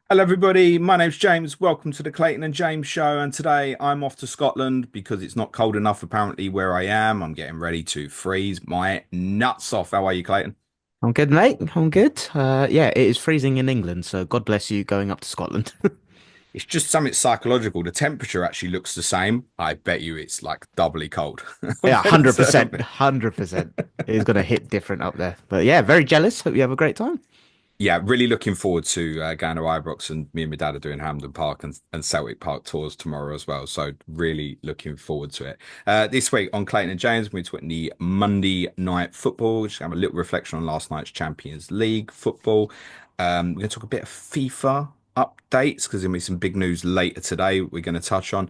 Hello, everybody. My name's James. Welcome to the Clayton and James Show. And today I'm off to Scotland because it's not cold enough, apparently, where I am. I'm getting ready to freeze my nuts off. How are you, Clayton? I'm good, mate. I'm good. Yeah, it is freezing in England, so God bless you going up to Scotland. It's just something psychological. The temperature actually looks the same. I bet you it's like doubly cold. I Yeah, bet it's 100%, 100%. It is gonna hit different up there. But yeah, very jealous. Hope you have a great time. yeah, really looking forward to going to Ibrox, and me and my dad are doing Hampden Park and Celtic Park tours tomorrow as well. So really looking forward to it. This week on Clayton and James, we're talking the Monday night football. Just have a little reflection on last night's Champions League football. We're going to talk a bit of FIFA updates because there'll be some big news later today. We're going to touch on.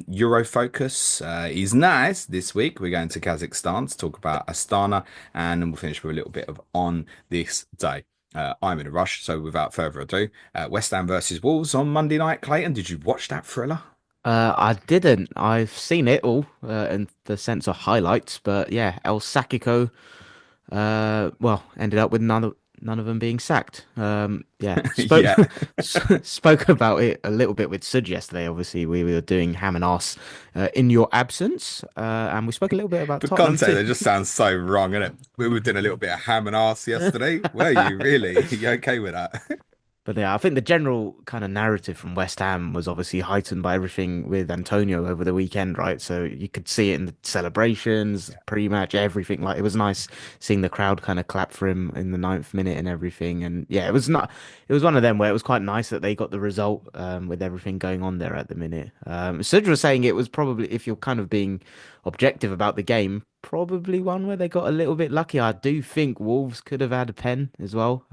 Euro focus is nice this week. We're going to Kazakhstan to talk about Astana, and then we'll finish with a little bit of on this day. I'm in a rush, so without further ado, West Ham versus Wolves on Monday night. Clayton, did you watch that thriller? I didn't. I've seen it all in the sense of highlights, but yeah, El Sacico well, ended up with none of them being sacked. Yeah, spoke Yeah, spoke about it a little bit with Sud yesterday. Obviously, we were doing ham and arse in your absence, and we spoke a little bit about for Tottenham context, too. it just sounds so wrong, isn't it? We were doing a little bit of ham and arse yesterday. Were you really? You okay with that? But yeah, I think the general kind of narrative from West Ham was obviously heightened by everything with Antonio over the weekend, right? So you could see it in the celebrations, pre-match, everything. Like it was nice seeing the crowd kind of clap for him in the 90th minute and everything. And yeah, it was one of them where it was quite nice that they got the result with everything going on there at the minute. Sudra was saying it was probably, if you're kind of being objective about the game, probably one where they got a little bit lucky. I do think Wolves could have had a pen as well.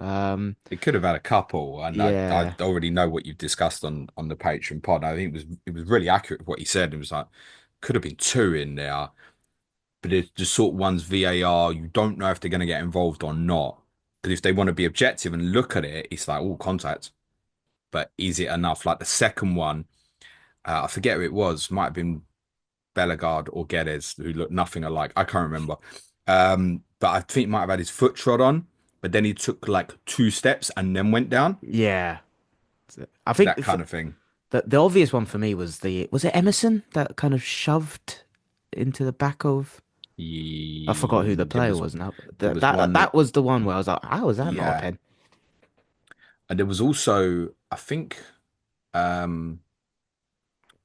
It could have had a couple, and I Yeah. already know what you've discussed on the Patreon pod. I think it was really accurate what he said. It was like could have been two in there, but it's the sort of ones VAR you don't know if they're going to get involved or not. Because if they want to be objective and look at it, it's like all contact, but is it enough? Like the second one, I forget who it was. Might have been Bellegarde or Guedes, who looked nothing alike. I can't remember. But I think he might have had his foot trod on, but then he took like two steps and then went down. Yeah, I think That kind of thing. the obvious one for me was it Emerson that kind of shoved into the back of I forgot who the There player was was now. there That was that one that that was the one where I was like, how was that not a yeah, pen? and there was also I think um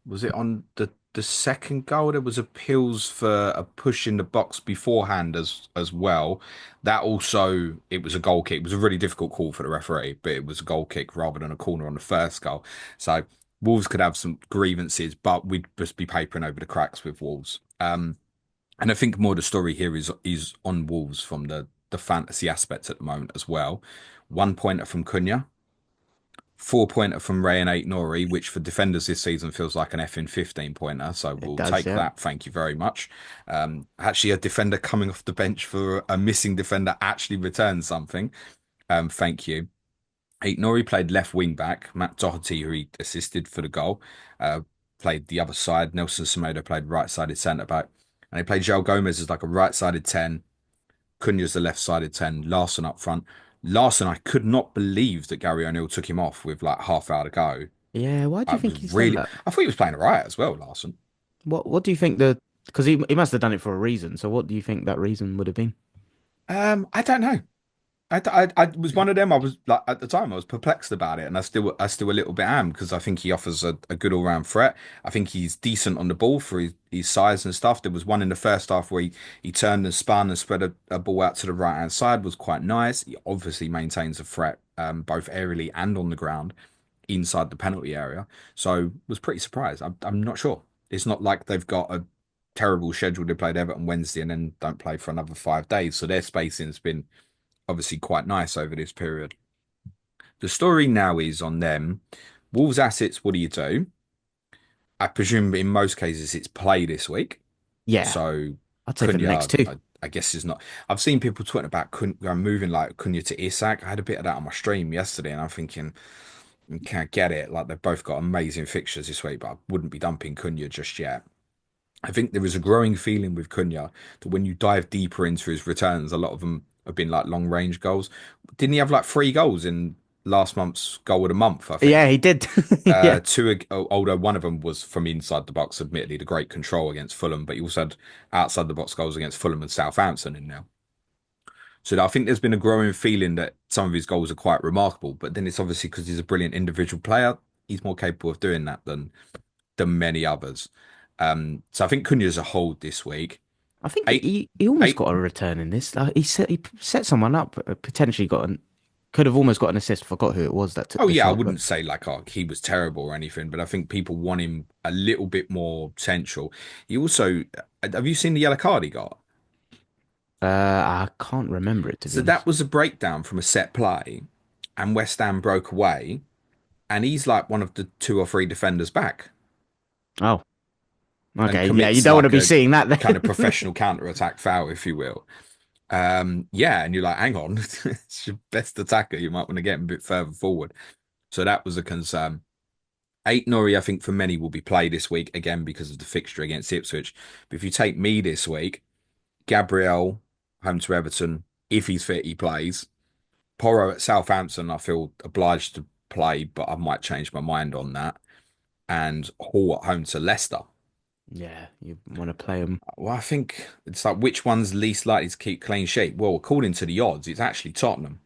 was it on the second goal? There was appeals for a push in the box beforehand as well. That also it was a goal kick. It was a really difficult call for the referee, but it was a goal kick rather than a corner on the first goal. So Wolves could have some grievances, but we'd just be papering over the cracks with Wolves. And I think more the story here is on Wolves from the fantasy aspect at the moment as well. 1 pointer from Cunha, 4 pointer from Ray and 8 Nori, which for defenders this season feels like an effing 15 pointer. So It we'll does, take yeah. that. Thank you very much. Actually, a defender coming off the bench for a missing defender actually returned something. Thank you. 8 Nori played left wing back. Matt Doherty, who he assisted for the goal, uh, played the other side. Nelson Semedo played right sided centre back. And they played João Gomez as like a right sided 10. Cunha's the left-sided 10, Larson up front. Larson, I could not believe that Gary O'Neill took him off with like half hour to go. Yeah, why do I you was think he's done really, that? I thought he was playing all right as well, Larson. What do you think because he must have done it for a reason. So what do you think that reason would have been? I don't know. I was one of them. I was like at the time I was perplexed about it, and I still a little bit am because I think he offers a good all round threat. I think he's decent on the ball for his size and stuff. There was one in the first half where he turned and spun and spread a ball out to the right hand side, was quite nice. He obviously maintains a threat both aerially and on the ground inside the penalty area. So was pretty surprised. I'm not sure. It's not like they've got a terrible schedule. They played Everton Wednesday and then don't play for another 5 days. So their spacing's been obviously quite nice over this period. The story now is on them. Wolves assets, what do you do? I presume in most cases it's play this week. Yeah, So I'd say for the next Cunha, two. I guess is not. I've seen people tweeting about moving like Cunha to Isak. I had a bit of that on my stream yesterday, and I'm thinking, can't get it. Like they've both got amazing fixtures this week, but I wouldn't be dumping Cunha just yet. I think there is a growing feeling with Cunha that when you dive deeper into his returns, a lot of them have been like long range goals. Didn't he have like 3 goals in last month's goal of the month, I Yeah, think. he did. Yeah. Although one of them was from inside the box, admittedly, the great control against Fulham, but he also had outside the box goals against Fulham and Southampton in there. So I think there's been a growing feeling that some of his goals are quite remarkable, but then it's obviously because he's a brilliant individual player. He's more capable of doing that than many others. So I think Cunha's a hold this week. I think Eight, he almost eight. got a return in this. He set someone up, potentially could have almost got an assist. Forgot who it was that took Oh the yeah, I shot, but wouldn't say like he was terrible or anything, but I think people want him a little bit more central. He also, have you seen the yellow card he got? I can't remember it to be So that honest. was a breakdown from a set play, and West Ham broke away, and he's like one of the two or three defenders back Oh, and okay. Yeah, you commits don't want to like be a seeing that kind of then. professional counter-attack foul, if you will. Yeah, and you're like, hang on, it's your best attacker. You might want to get him a bit further forward. So that was a concern. Eight Nori, I think for many will be played this week again because of the fixture against Ipswich. But if you take me this week, Gabriel home to Everton, if he's fit, he plays. Porro at Southampton, I feel obliged to play, but I might change my mind on that. And Hall at home to Leicester. Yeah, you want to play him. Well, I think it's like which one's least likely to keep clean sheet? Well, according to the odds, it's actually Tottenham.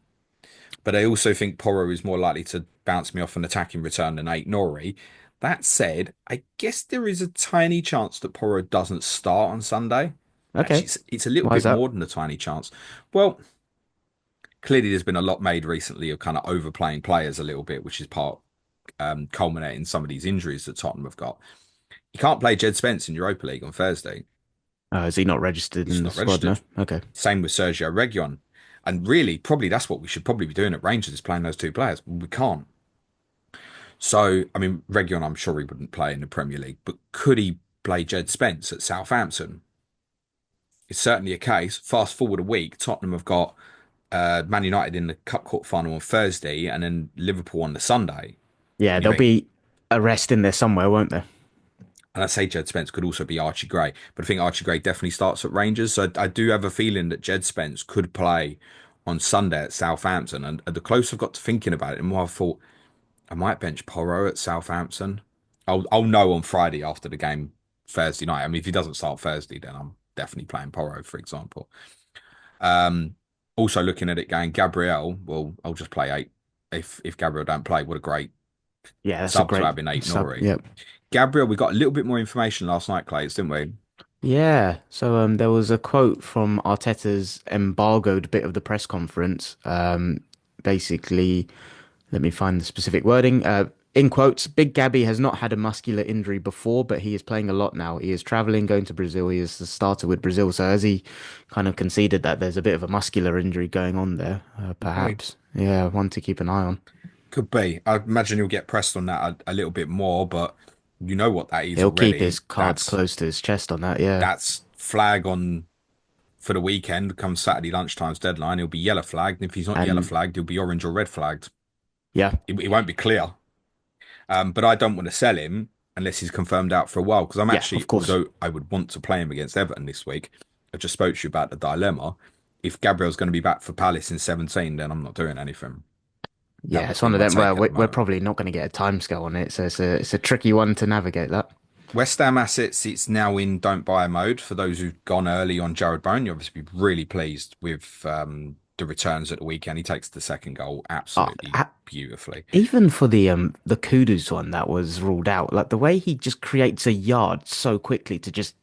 But I also think Porro is more likely to bounce me off an attacking return than Eight Nori. That said, I guess there is a tiny chance that Porro doesn't start on Sunday. Actually, Okay, it's a little why is bit that? more than a tiny chance. Well, clearly there's been a lot made recently of kind of overplaying players a little bit, which is part culminating some of these injuries that Tottenham have got. You can't play Jed Spence in Europa League on Thursday. Oh, is he not registered He's in the not squad? No. registered. Okay. Same with Sergio Reguilon. And really, probably that's what we should probably be doing at Rangers is playing those two players. We can't. So, I mean, Reguilon, I'm sure he wouldn't play in the Premier League, but could he play Jed Spence at Southampton? It's certainly a case. Fast forward a week, Tottenham have got Man United in the Cup Cup final on Thursday and then Liverpool on the Sunday. Yeah, And you there'll think, be a rest in there somewhere, won't there? and I say Jed Spence could also be Archie Gray, but I think Archie Gray definitely starts at Rangers. So I do have a feeling that Jed Spence could play on Sunday at Southampton. And the closer I've got to thinking about it, the more I thought I might bench Porro at Southampton. I'll know on Friday after the game Thursday night. I mean, if he doesn't start Thursday, then I'm definitely playing Porro, for example. Um, Also looking at it going Gabriel, well, I'll just play eight. If Gabriel don't play, what a great Yeah, that's a sub to great have in eight sub. Nori. Yeah. Gabriel, we got a little bit more information last night, Clays, didn't we? Yeah. So there was a quote from Arteta's embargoed bit of the press conference. Basically, let me find the specific wording. In quotes, Big Gabby has not had a muscular injury before, but he is playing a lot now. He is traveling, going to Brazil. He is the starter with Brazil. So has he kind of conceded that there's a bit of a muscular injury going on there, Hey, perhaps? Yeah, one to keep an eye on. could be. I imagine he'll get pressed on that a little bit more, but you know what that is He'll keep already. his cards close to his chest on that. Yeah. That's flag on for the weekend. Come Saturday lunchtime's deadline, he'll be yellow flagged. And if he's not yellow And flagged, he'll be orange or red flagged. yeah, It won't be clear. But I don't want to sell him unless he's confirmed out for a while because I'm yeah, actually, of course. although I would want to play him against Everton this week, I just spoke to you about the dilemma. If Gabriel's going to be back for Palace in 17, then I'm not doing anything. That Yeah, would it's be one of my them where take at the we're moment. probably not going to get a timescale on it, so it's a tricky one to navigate that. West Ham assets, it's now in don't buy mode. For those who've gone early on Jared Bowen, you'll obviously be really pleased with the returns at the weekend. He takes the second goal Uh, absolutely a- beautifully. Even for the Kudus one that was ruled out, like the way he just creates a yard so quickly to just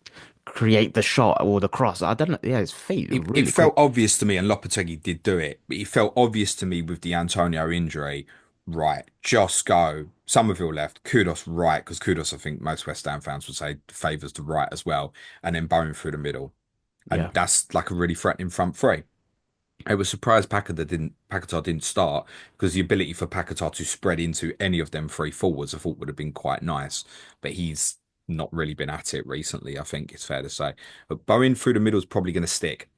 create the shot or the cross. I don't know. Yeah, his feet are It really felt quick. obvious to me, and Lopetegui did do it, but it felt obvious to me with the Antonio injury. Right, just go. Somerville left, Kudos right, because Kudos, I think most West Ham fans would say, favours the right as well, and then Bowen through the middle. And Yeah, that's like a really threatening front three. I was surprised Paquetá didn't start because the ability for Paquetá to spread into any of them three forwards I thought would have been quite nice. But he's not really been at it recently, I think it's fair to say. But Bowen through the middle is probably going to stick.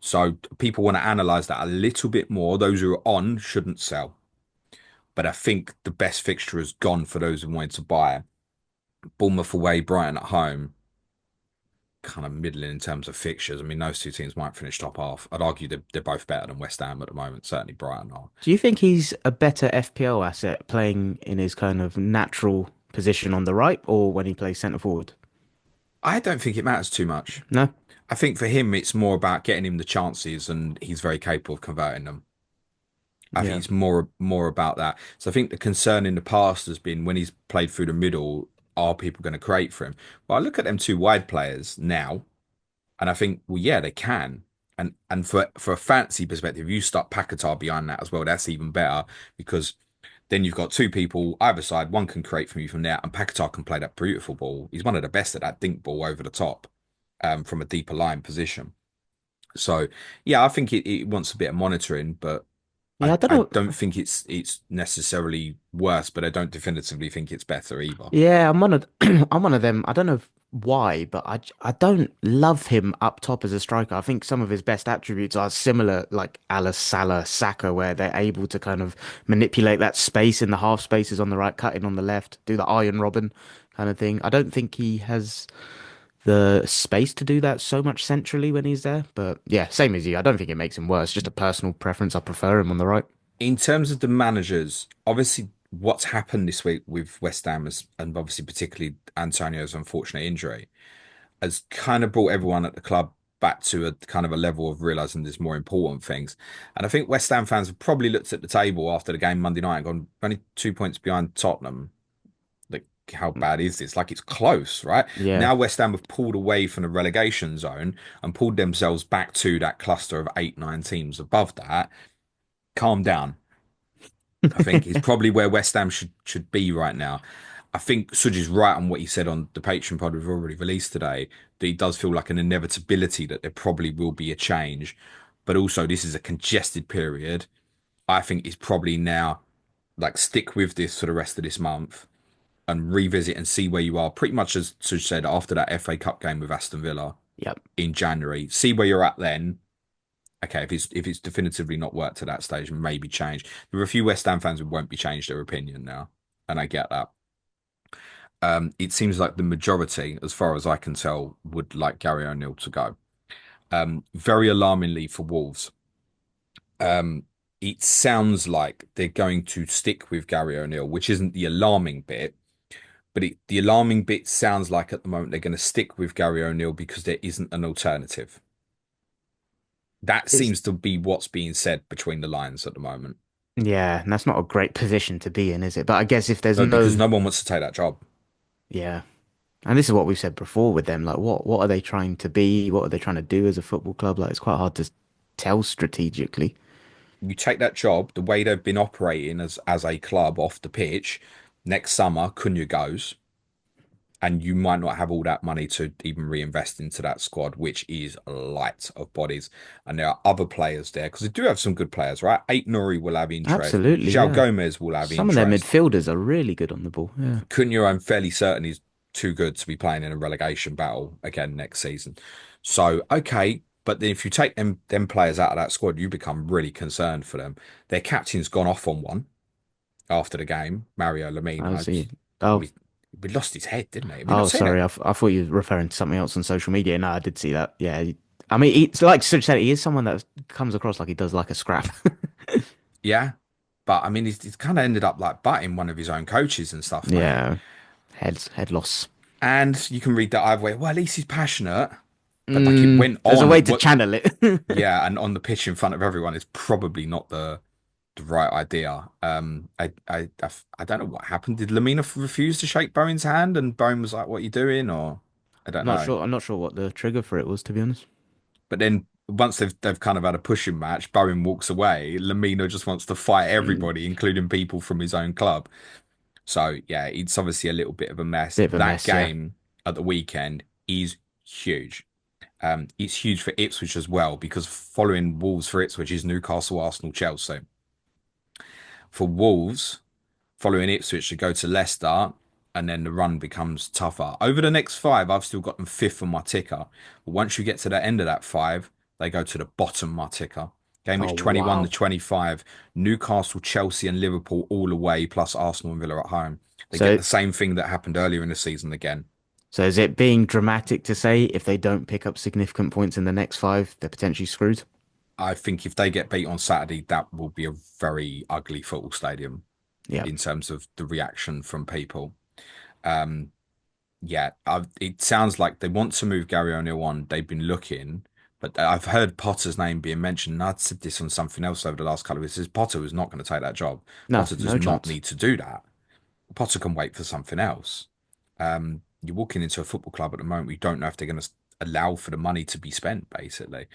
So people want to analyze that a little bit more. Those who are on shouldn't sell. But I think the best fixture has gone for those who wanted to buy. Bournemouth away, Brighton at home. kind of middling in terms of fixtures. I mean, those two teams might finish top half. I'd argue they're both better than West Ham at the moment. Certainly Brighton are. Do you think he's a better FPL asset playing in his kind of natural position on the right or when he plays centre forward? I don't think it matters too much. No? I think for him, it's more about getting him the chances, and he's very capable of converting them. I think Yeah. it's more about that. So I think the concern in the past has been when he's played through the middle, are people going to create for him? Well, I look at them two wide players now, and I think, well, yeah, they can. And for a fancy perspective, you start Paquetá behind that as well. That's even better because then you've got two people either side. One can create from you from there, and Paquetá can play that beautiful ball. He's one of the best at that dink ball over the top, from a deeper line position. So yeah, I think it wants a bit of monitoring, but Yeah, I don't I know. don't think it's necessarily worse, but I don't definitively think it's better either. Yeah, I'm one of I'm one of them. I don't know why, but I don't love him up top as a striker. I think some of his best attributes are similar, like Ala Salah, Saka, where they're able to kind of manipulate that space in the half spaces on the right, cut in on the left, do the Iron Robin kind of thing. I don't think he has the space to do that so much centrally when he's there. But yeah, same as you. I don't think it makes him worse. Just a personal preference. I prefer him on the right. In terms of the managers, obviously what's happened this week with West Ham and obviously particularly Antonio's unfortunate injury has kind of brought everyone at the club back to a kind of a level of realizing there's more important things. And I think West Ham fans have probably looked at the table after the game Monday night and gone, only 2 points behind Tottenham. Like, how bad is this? Like, it's close, right? Yeah. Now West Ham have pulled away from the relegation zone and pulled themselves back to that cluster of 8, 9 teams above that. Calm down. I think is probably where West Ham should be right now. I think Sudge is right on what he said on the Patreon pod we've already released today, that he does feel like an inevitability that there probably will be a change. But also, this is a congested period. I think it's probably now like stick with this for the rest of this month and revisit and see where you are. Pretty much as Sudge said after that FA Cup game with Aston Villa Yep. in January. See where you're at then. Okay, if it's definitively not worked to that stage, maybe change. There are a few West Ham fans who won't be changed their opinion now, and I get that. It seems like the majority, as far as I can tell, would like Gary O'Neill to go. Very alarmingly for Wolves. Um, it sounds like they're going to stick with Gary O'Neill, which isn't the alarming bit, but the alarming bit sounds like at the moment they're going to stick with Gary O'Neill because there isn't an alternative. That It's seems to be what's being said between the lines at the moment. Yeah, and that's not a great position to be in, is it? But I guess if there's No, because no, no one wants to take that job. yeah, and this is what we've said before with them. Like, what are they trying to be? What are they trying to do as a football club? Like, it's quite hard to tell strategically. You take that job, the way they've been operating as a club off the pitch, next summer, Cunha goes, and you might not have all that money to even reinvest into that squad, which is light of bodies. And there are other players there because they do have some good players, right? Eight Nuri will have interest. Absolutely, João yeah. Gomez will have Some of their interest. midfielders are really good on the ball. Yeah, Cunha, I'm fairly certain he's too good to be playing in a relegation battle again next season. So, okay, but then if you take them players out of that squad, you become really concerned for them. Their captain's gone off on one after the game, Mario I Lamine. see. Oh, We lost his head, didn't he? Have you not oh, seen sorry. it? I thought you were referring to something else on social media. No, I did see that. Yeah, I mean, it's like Such said, he is someone that comes across like he does like a scrap. Yeah. But I mean, he's kind of ended up like butting one of his own coaches and stuff, mate. Yeah, head loss. And you can read that either way. Well, at least he's passionate. But like it went There's a way on. to What? channel it. Yeah, and on the pitch in front of everyone is probably not the right idea. I don't know what happened. Did Lamina refuse to shake Bowen's hand, and Bowen was like, "What are you doing?" Or I don't know. I'm not sure what the trigger for it was, to be honest. But then once they've kind of had a pushing match, Bowen walks away. Lamina just wants to fight Mm, everybody, including people from his own club. So yeah, it's obviously a little bit of a mess. bit of a That mess, yeah. game at the weekend is huge. It's huge for Ipswich as well because following Wolves for Ipswich is Newcastle, Arsenal, Chelsea. For Wolves, following Ipswich to go to Leicester, and then the run becomes tougher. Over the next five, I've still got them fifth on my ticker. But once you get to the end of that five, they go to the bottom of my ticker. Game Oh week 21 to wow. 25, Newcastle, Chelsea, and Liverpool all away, plus Arsenal and Villa at home. They get So the same thing that happened earlier in the season again. So is it being dramatic to say if they don't pick up significant points in the next five, they're potentially screwed? I think if they get beat on Saturday, that will be a very ugly football stadium Yeah. in terms of the reaction from people. Um, yeah, it sounds like they want to move Gary O'Neill on. They've been looking, but I've heard Potter's name being mentioned. And I'd said this on something else over the last couple of weeks. Is Potter was not going to take that job. No, Potter does no not chance. need to do that. Potter can wait for something else. You're walking into a football club at the moment. We don't know if they're going to allow for the money to be spent, basically.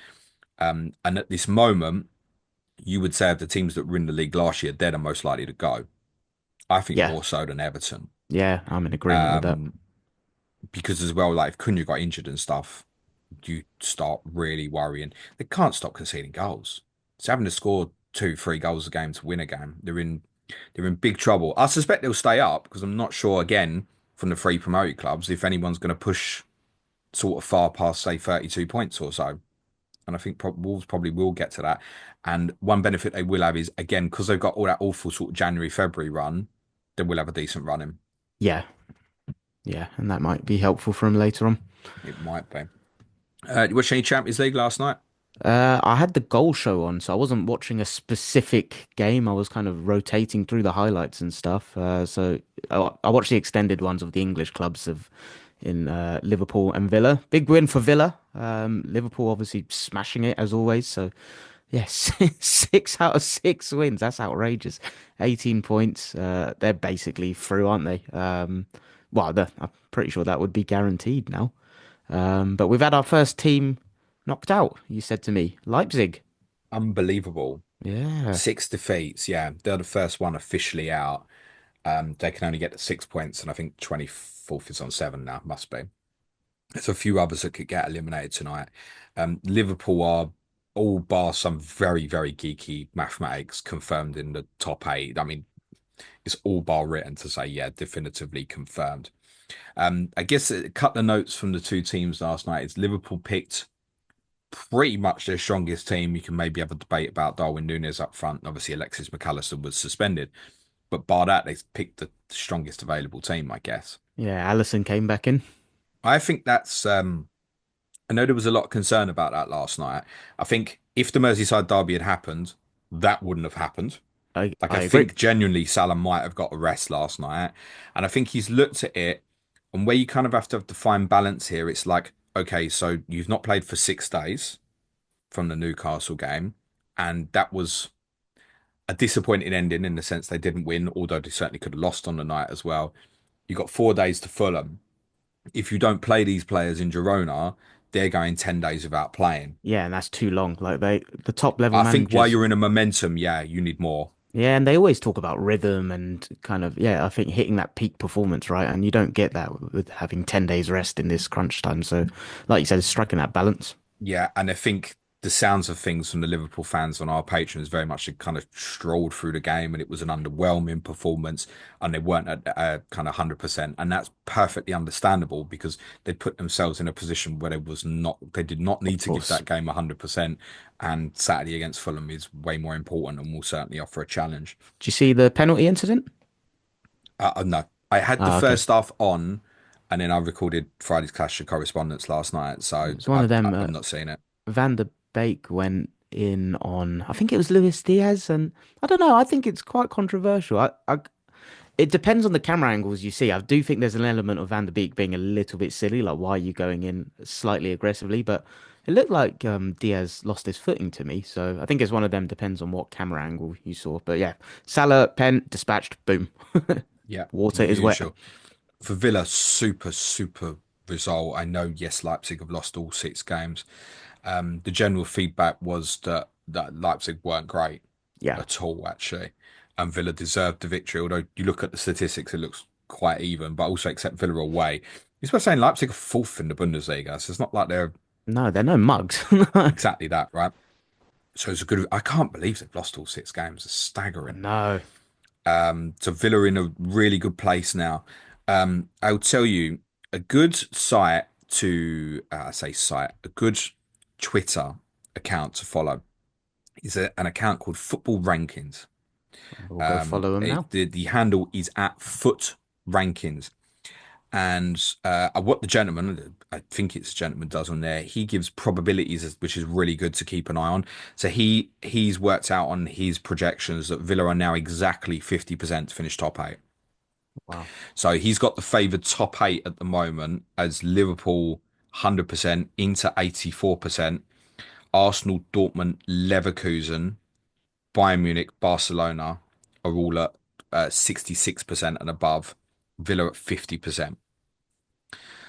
And at this moment, you would say of the teams that were in the league last year, they're the most likely to go. I think Yeah. more so than Everton. Yeah, I'm in agreement with that. Um, because as well, like if Cunha got injured and stuff, you start really worrying. They can't stop conceding goals. It's having to score two, three goals a game to win a game. They're in big trouble. I suspect they'll stay up because I'm not sure again from the three promoted clubs if anyone's going to push sort of far past say 32 points or so. And I think Wolves probably will get to that. And one benefit they will have is again because they've got all that awful sort of January, February run, they will have a decent run in. Yeah. Yeah, and that might be helpful for him later on. It might be. You watch any Champions League last night? I had the goal show on, so I wasn't watching a specific game. I was kind of rotating through the highlights and stuff. I watched the extended ones of the English clubs of in Liverpool and Villa. Big win for Villa. Liverpool obviously smashing it as always. So yes, 6 out of 6 wins. That's outrageous. 18 points. They're basically through, aren't they? I'm pretty sure that would be guaranteed now. But we've had our first team knocked out, you said to me. Leipzig. Unbelievable. Yeah. Six defeats. Yeah, they're the first one officially out. They can only get to 6 points, and I think 24th is on seven now. Must be. There's a few others that could get eliminated tonight. Liverpool are all bar some very, very geeky mathematics confirmed in the top eight. I mean, it's all bar written to say, yeah, definitively confirmed. I guess a couple of notes from the two teams last night is Liverpool picked pretty much their strongest team. You can maybe have a debate about Darwin Núñez up front. Obviously, Alexis McAllister was suspended, but bar that, they picked the strongest available team, I guess. Yeah, Allison came back in. I think that's I know there was a lot of concern about that last night. I think if the Merseyside derby had happened, that wouldn't have happened. Like I I agree. think genuinely Salah might have got a rest last night. And I think he's looked at it and where you kind of have to find balance here, it's like, okay, so you've not played for 6 days from the Newcastle game, and that was a disappointing ending in the sense they didn't win, although they certainly could have lost on the night as well. You got 4 days to Fulham. If you don't play these players in Girona, they're going 10 days without playing. Yeah, and that's too long. The top level I think while managers. you're in a momentum, yeah, you need more. Yeah, and they always talk about rhythm and kind of, yeah, I think hitting that peak performance, right? And you don't get that with having 10 days rest in this crunch time. So, like you said, it's striking that balance. Yeah, and I think the sounds of things from the Liverpool fans on our Patreon is very much they kind of strolled through the game and it was an underwhelming performance and they weren't at kind of 100%. And that's perfectly understandable because they put themselves in a position where they did not need Of to give course. that game 100%. And Saturday against Fulham is way more important and will certainly offer a challenge. Do you see the penalty incident? No, I had the Ah, okay. first half on and then I recorded Friday's Clash of Correspondents last night. So It's one of them. I've not seen it. Van der Beek went in on, I think it was Luis Diaz, and I don't know. I think it's quite controversial. It depends on the camera angles you see. I do think there's an element of Van der Beek being a little bit silly, like why are you going in slightly aggressively? But it looked like Diaz lost his footing to me. So I think it's one of them. Depends on what camera angle you saw. But yeah, Salah pen dispatched. Boom. Yeah, Water is wet. usual. For Villa, super, super result. I know, yes, Leipzig have lost all 6 games. The general feedback was that Leipzig weren't great Yeah. at all, actually. And Villa deserved the victory, although you look at the statistics, it looks quite even, but also except Villa away. It's worth saying Leipzig are fourth in the Bundesliga, so it's not like they're No, they're no mugs. exactly that, right? So it's a good. I can't believe they've lost all 6 games. It's staggering. No. So Villa are in a really good place now. I'll tell you a good site to I say site, a good Twitter account to follow is an account called Football Rankings. We'll go follow him now. The handle is at Foot Rankings, And what the gentleman, I think it's a gentleman, does on there, he gives probabilities, which is really good to keep an eye on. So he's worked out on his projections that Villa are now exactly 50% to finish top eight. Wow. So he's got the favoured top eight at the moment as Liverpool 100%, Inter 84%, Arsenal, Dortmund, Leverkusen, Bayern Munich, Barcelona are all at 66% and above. Villa at 50%.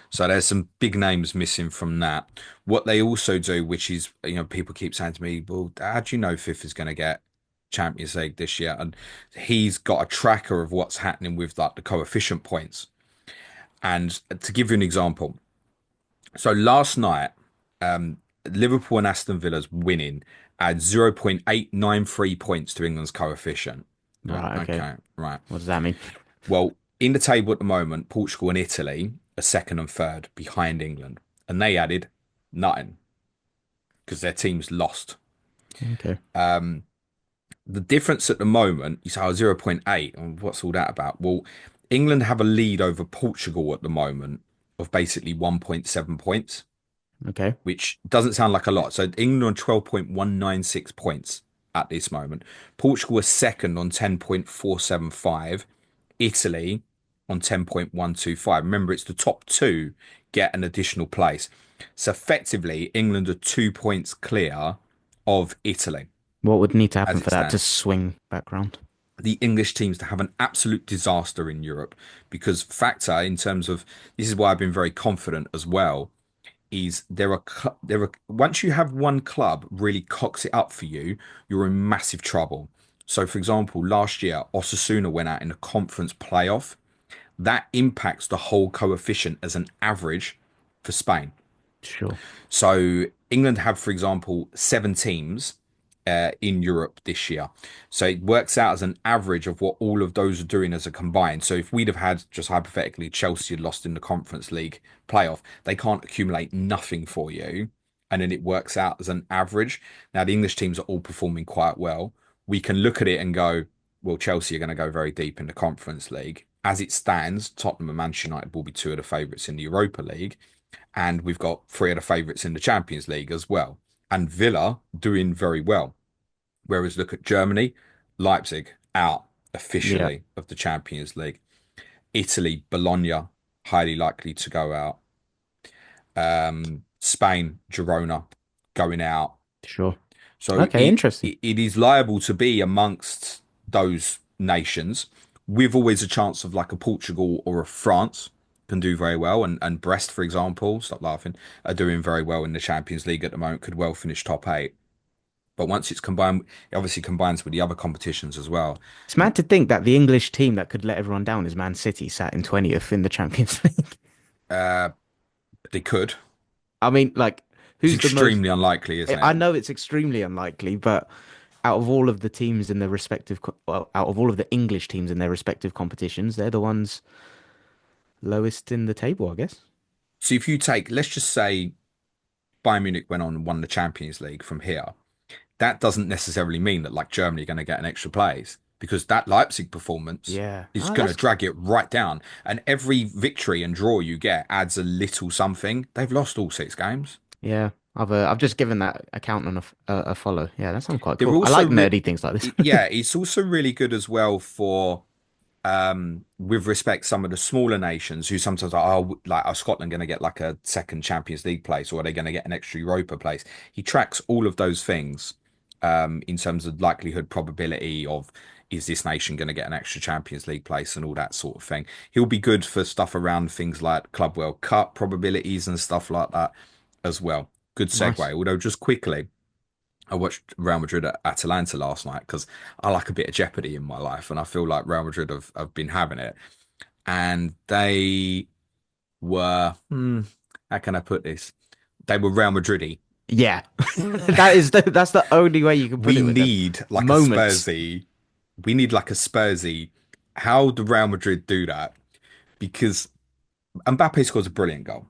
So there's some big names missing from that. What they also do, which is, people keep saying to me, well, how do you know Fifth is going to get Champions League this year? And he's got a tracker of what's happening with like the coefficient points. And to give you an example, so last night, um, Liverpool and Aston Villa's winning add 0.893 points to England's coefficient. Right, Right. Okay. okay, right. What does that mean? Well, in the table at the moment, Portugal and Italy are second and third behind England, and they added nothing because their teams lost. Okay. The difference at the moment, you say, oh, 0.8, and what's all that about? Well, England have a lead over Portugal at the moment of basically 1.7 points, Okay. which doesn't sound like a lot. So England on 12.196 points at this moment. Portugal is second on 10.475. Italy on 10.125. Remember, it's the top two get an additional place. So effectively, England are 2 points clear of Italy What would need to happen as for it that to stands. swing back round? The English teams to have an absolute disaster in Europe because factor in terms of this is why I've been very confident as well is there are once you have one club really cocks it up for you, you're in massive trouble. So for example, last year Osasuna went out in a conference playoff. That impacts the whole coefficient as an average for Spain. Sure. So England have, for example, seven teams in Europe this year. So it works out as an average of what all of those are doing as a combined. So if we'd have had, just hypothetically, Chelsea had lost in the Conference League playoff, they can't accumulate nothing for you. And then it works out as an average. Now, the English teams are all performing quite well. We can look at it and go, well, Chelsea are going to go very deep in the Conference League. As it stands, Tottenham and Manchester United will be two of the favourites in the Europa League. And we've got three of the favourites in the Champions League as well. And Villa doing very well. Whereas look at Germany, Leipzig out Yeah. officially of the Champions League. Italy, Bologna highly likely to go out. Spain, Girona going out. Sure. So Okay. Interesting. it is liable to be amongst those nations with always a chance of like a Portugal or a France can do very well. And Brest, for example, stop laughing, are doing very well in the Champions League at the moment, could well finish top eight. But once it's combined, it obviously combines with the other competitions as well. It's mad to think that the English team that could let everyone down is Man City, sat in 20th in the Champions League. Uh, they could. I mean, like, It's who's the most? extremely unlikely, isn't I it? know it's extremely unlikely, but out of all of the teams in their respective, well, out of all of the English teams in their respective competitions, they're the ones lowest in the table, I guess. So if you take, let's just say Bayern Munich went on and won the Champions League from here, that doesn't necessarily mean that like Germany are going to get an extra place because that Leipzig performance Yeah. is Oh, going to that's drag it right down. And every victory and draw you get adds a little something. They've lost all six games. yeah. I've just given that account on a follow. Yeah, that sounds quite They're cool. I also, like nerdy things like this. yeah, it's also really good as well for with respect some of the smaller nations who sometimes are like are Scotland going to get like a second Champions League place or are they going to get an extra Europa place? He tracks all of those things in terms of likelihood probability of is this nation going to get an extra Champions League place and all that sort of thing. He'll be good for stuff around things like Club World Cup probabilities and stuff like that as well. Good segue. Nice. Although just quickly, I watched Real Madrid at Atalanta last night because I like a bit of jeopardy in my life, and I feel like Real Madrid have been having it. And they were, how can I put this? They were Real Madrid-y. Yeah. That's the only way you can put We it with them. need like a Moments. Spursy. We need like a Spursy. How do Real Madrid do that? Because Mbappe scores a brilliant goal.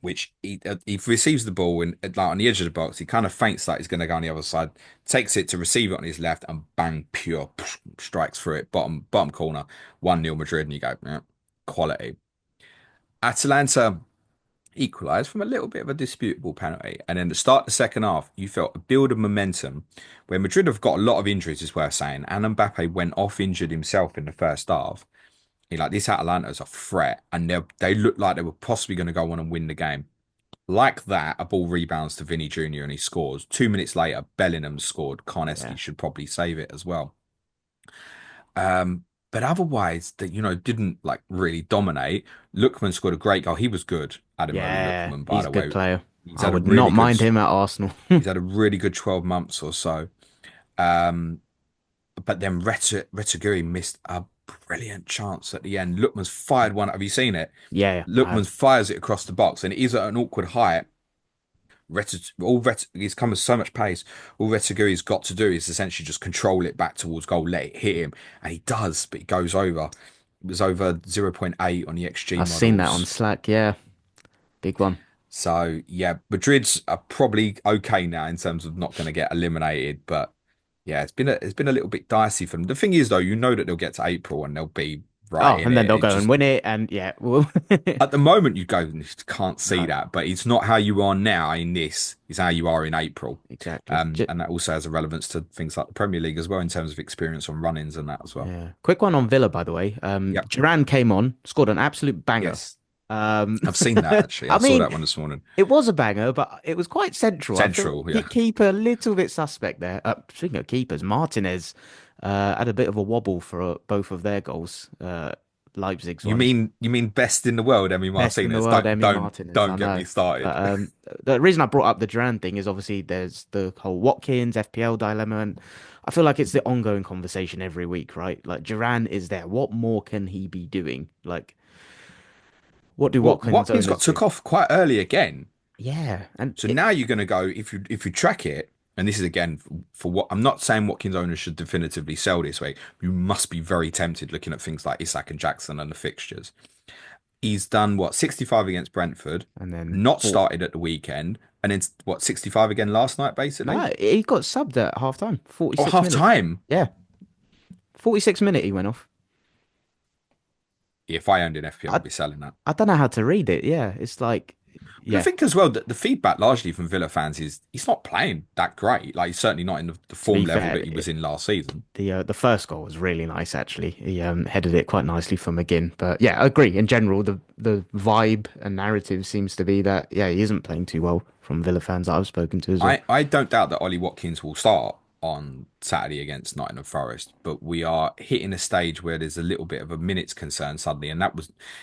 Which he receives the ball and like on the edge of the box, he kind of feints like he's going to go on the other side, takes it to receive it on his left, and bang, pure strikes through it, bottom corner, 1-0 Madrid, and you go, yeah, quality. Atalanta equalised from a little bit of a disputable penalty. And then to start the second half, you felt a build of momentum where Madrid have got a lot of injuries, is worth saying. And Mbappe went off injured himself in the first half. He like this Atalanta is a threat, and they looked like they were possibly going to go on and win the game. Like that, a ball rebounds to Vinny Jr. and he scores. 2 minutes later, Bellingham scored. Yeah. Karneski should probably save it as well. But otherwise, that didn't like really dominate. Lookman scored a great goal. He was good, Ademola Yeah, Lookman, by he's a the good way. player. He's I had a would really not good mind him at Arsenal. he's had a really good 12 months or so. Um, but then Retegui missed a brilliant chance at the end. Lookman's fired one. Have you seen it? Yeah, I Lookman have. fires it across the box, and it is at an awkward height. He's come with so much pace. All Retigui's got to do is essentially just control it back towards goal, let it hit him, and he does, but he goes over. It was over 0.8 on the XG I've seen that on models. Slack. Yeah, big one. So yeah, Madrid's are probably okay now in terms of not going to get eliminated, but yeah, it's been a little bit dicey for them. The thing is though, that they'll get to April and they'll be right Oh, in and then it. they'll It go and just win it, and yeah, well, at the moment you go, "You can't see no, that," but it's not how you are now in this, it's how you are in April. exactly. And that also has a relevance to things like the Premier League as well in terms of experience on run-ins and that as well. Yeah. Quick one on Villa, by the way. Yep. Duran came on, scored an absolute banger. Yes. Um, I've seen that actually. I I saw mean, that one this morning. it was a banger, but it was quite central. I feel Central, yeah. keeper a little bit suspect there. Speaking of keepers, Martinez had a bit of a wobble for both of their goals. Leipzig's You ones. mean you mean best in the world, Emmy Best in the Martinez? world, Don't Emi don't Martinez. don't I get know. me started. But the reason I brought up the Duran thing is obviously there's the whole Watkins FPL dilemma, and I feel like it's the ongoing conversation every week, right? Like Duran is there. What more can he be doing? Like, what do Well, Watkins Watkins owners got do? took off quite early again. Yeah, and So now you're going to go if you track it, and this is again for what I'm not saying Watkins owners should definitively sell this week. You must be very tempted looking at things like Isak and Jackson and the fixtures. He's done what 65 against Brentford, and then not four. started at the weekend, and then what 65 again last night basically. No, he got subbed at half time, Or 46 half minute. time. Yeah, 46 minute he went off. If I owned an FPL, I I'd be selling that. I don't know how to read it. Yeah, it's like, But I yeah, think as well that the feedback largely from Villa fans is he's not playing that great. Like he's certainly not in the to be form level fair, that he was in last season. the first goal was really nice actually. He headed it quite nicely from McGinn. But yeah, I agree. In general, the vibe and narrative seems to be that yeah, he isn't playing too well from Villa fans that I've spoken to as well. I don't doubt that Ollie Watkins will start on Saturday against Nottingham Forest, but we are hitting a stage where there's a little bit of a minutes concern suddenly, and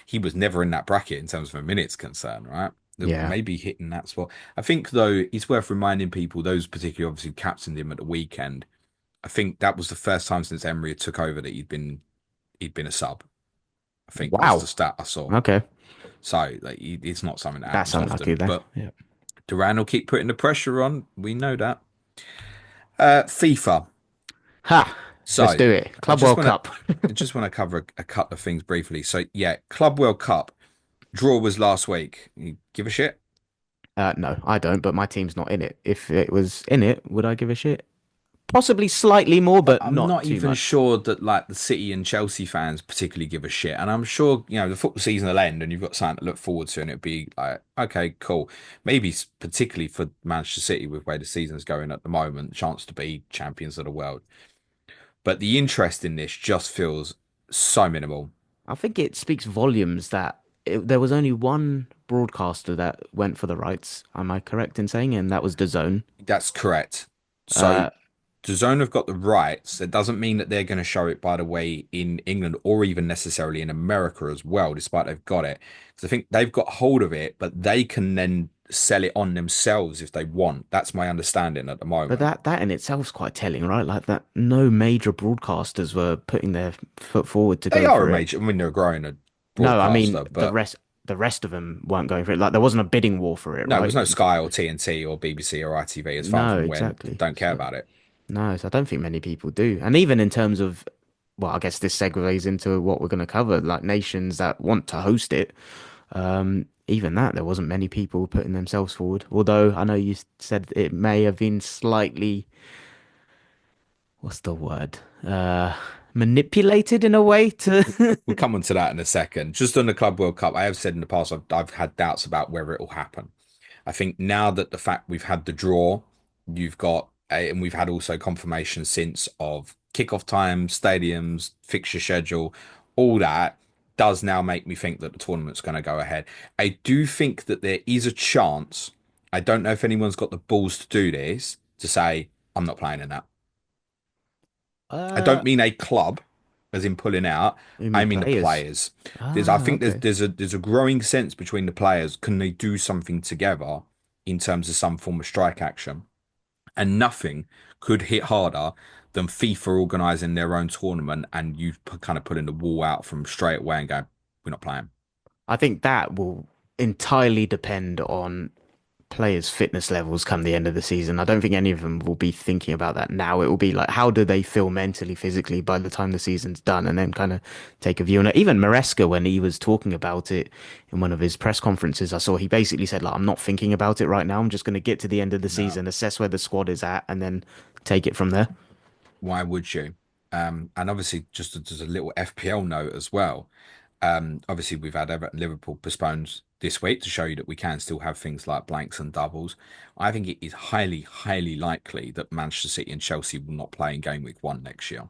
he was never in that bracket in terms of a minutes concern, right? Yeah. Maybe hitting that spot. I think though it's worth reminding people, those particularly obviously who captained him at the weekend. I think that was the first time since Emery had took over that he'd been a sub. I think was the Wow. stat I saw. Okay. So like, it's not something that That's happens unlucky often, there. but Yeah. Duran will keep putting the pressure on. We know that. FIFA. Ha. Let's So do it. I Club just World want to Cup. I just want to cover a couple of things briefly. So yeah, Club World Cup draw was last week. You give a shit? No, I don't, but my team's not in it. If it was in it, would I give a shit? Possibly slightly more, but I'm not not too even much. sure that like the City and Chelsea fans particularly give a shit. And I'm sure, the football season will end and you've got something to look forward to and it'd be like, okay, cool. Maybe particularly for Manchester City with where the season's going at the moment, chance to be champions of the world. But the interest in this just feels so minimal. I think it speaks volumes that there was only one broadcaster that went for the rights. Am I correct in saying? And that was DAZN. That's correct. So Uh, DAZN have got the rights. It doesn't mean that they're going to show it, by the way, in England or even necessarily in America as well, despite they've got it. Because I think they've got hold of it, but they can then sell it on themselves if they want. That's my understanding at the but moment. that in itself's quite telling, right? Like that, no major broadcasters were putting their foot forward to They go are a for it. major, I mean, they're growing a No, I mean broadcaster, but the rest of them weren't going for it. Like there wasn't a bidding war for it, no, there's right? no Sky or TNT or BBC or ITV as far No, from when exactly. don't care So about it. no, so I don't think many people do. And even in terms of, well, I guess this segues into what we're going to cover, like nations that want to host it. Even that, there wasn't many people putting themselves forward. Although I know you said it may have been slightly, what's the word? manipulated in a way to. We'll come on to that in a second. Just on the Club World Cup, I have said in the past I've had doubts about whether it will happen. I think now that the fact we've had the draw, you've got and we've had also confirmation since of kickoff time, stadiums, fixture schedule, all that does now make me think that the tournament's going to go ahead. I do think that there is a chance. I don't know if anyone's got the balls to do this to say I'm not playing in that. I uh, don't mean a club, as in pulling out. you I mean mean the players? players. I Ah, think okay. there's a growing sense between the players. Can they do something together in terms of some form of strike action? And nothing could hit harder than FIFA organising their own tournament and you kind of putting the wall out from straight away and going, we're not playing. I think that will entirely depend on players' fitness levels come the end of the season. I don't think any of them will be thinking about that now. It will be like, how do they feel mentally, physically by the time the season's done, and then kind of take a view on it. Even Maresca, when he was talking about it in one of his press conferences, I saw he basically said, like, I'm not thinking about it right now. I'm just going to get to the end of the No. season, assess where the squad is at, and then take it from there. Why would you? And obviously, just as a little FPL note as well. Obviously, we've had Everton Liverpool postponed this week to show you that we can still have things like blanks and doubles. I think it is highly, highly likely that Manchester City and Chelsea will not play in game week 1 next year.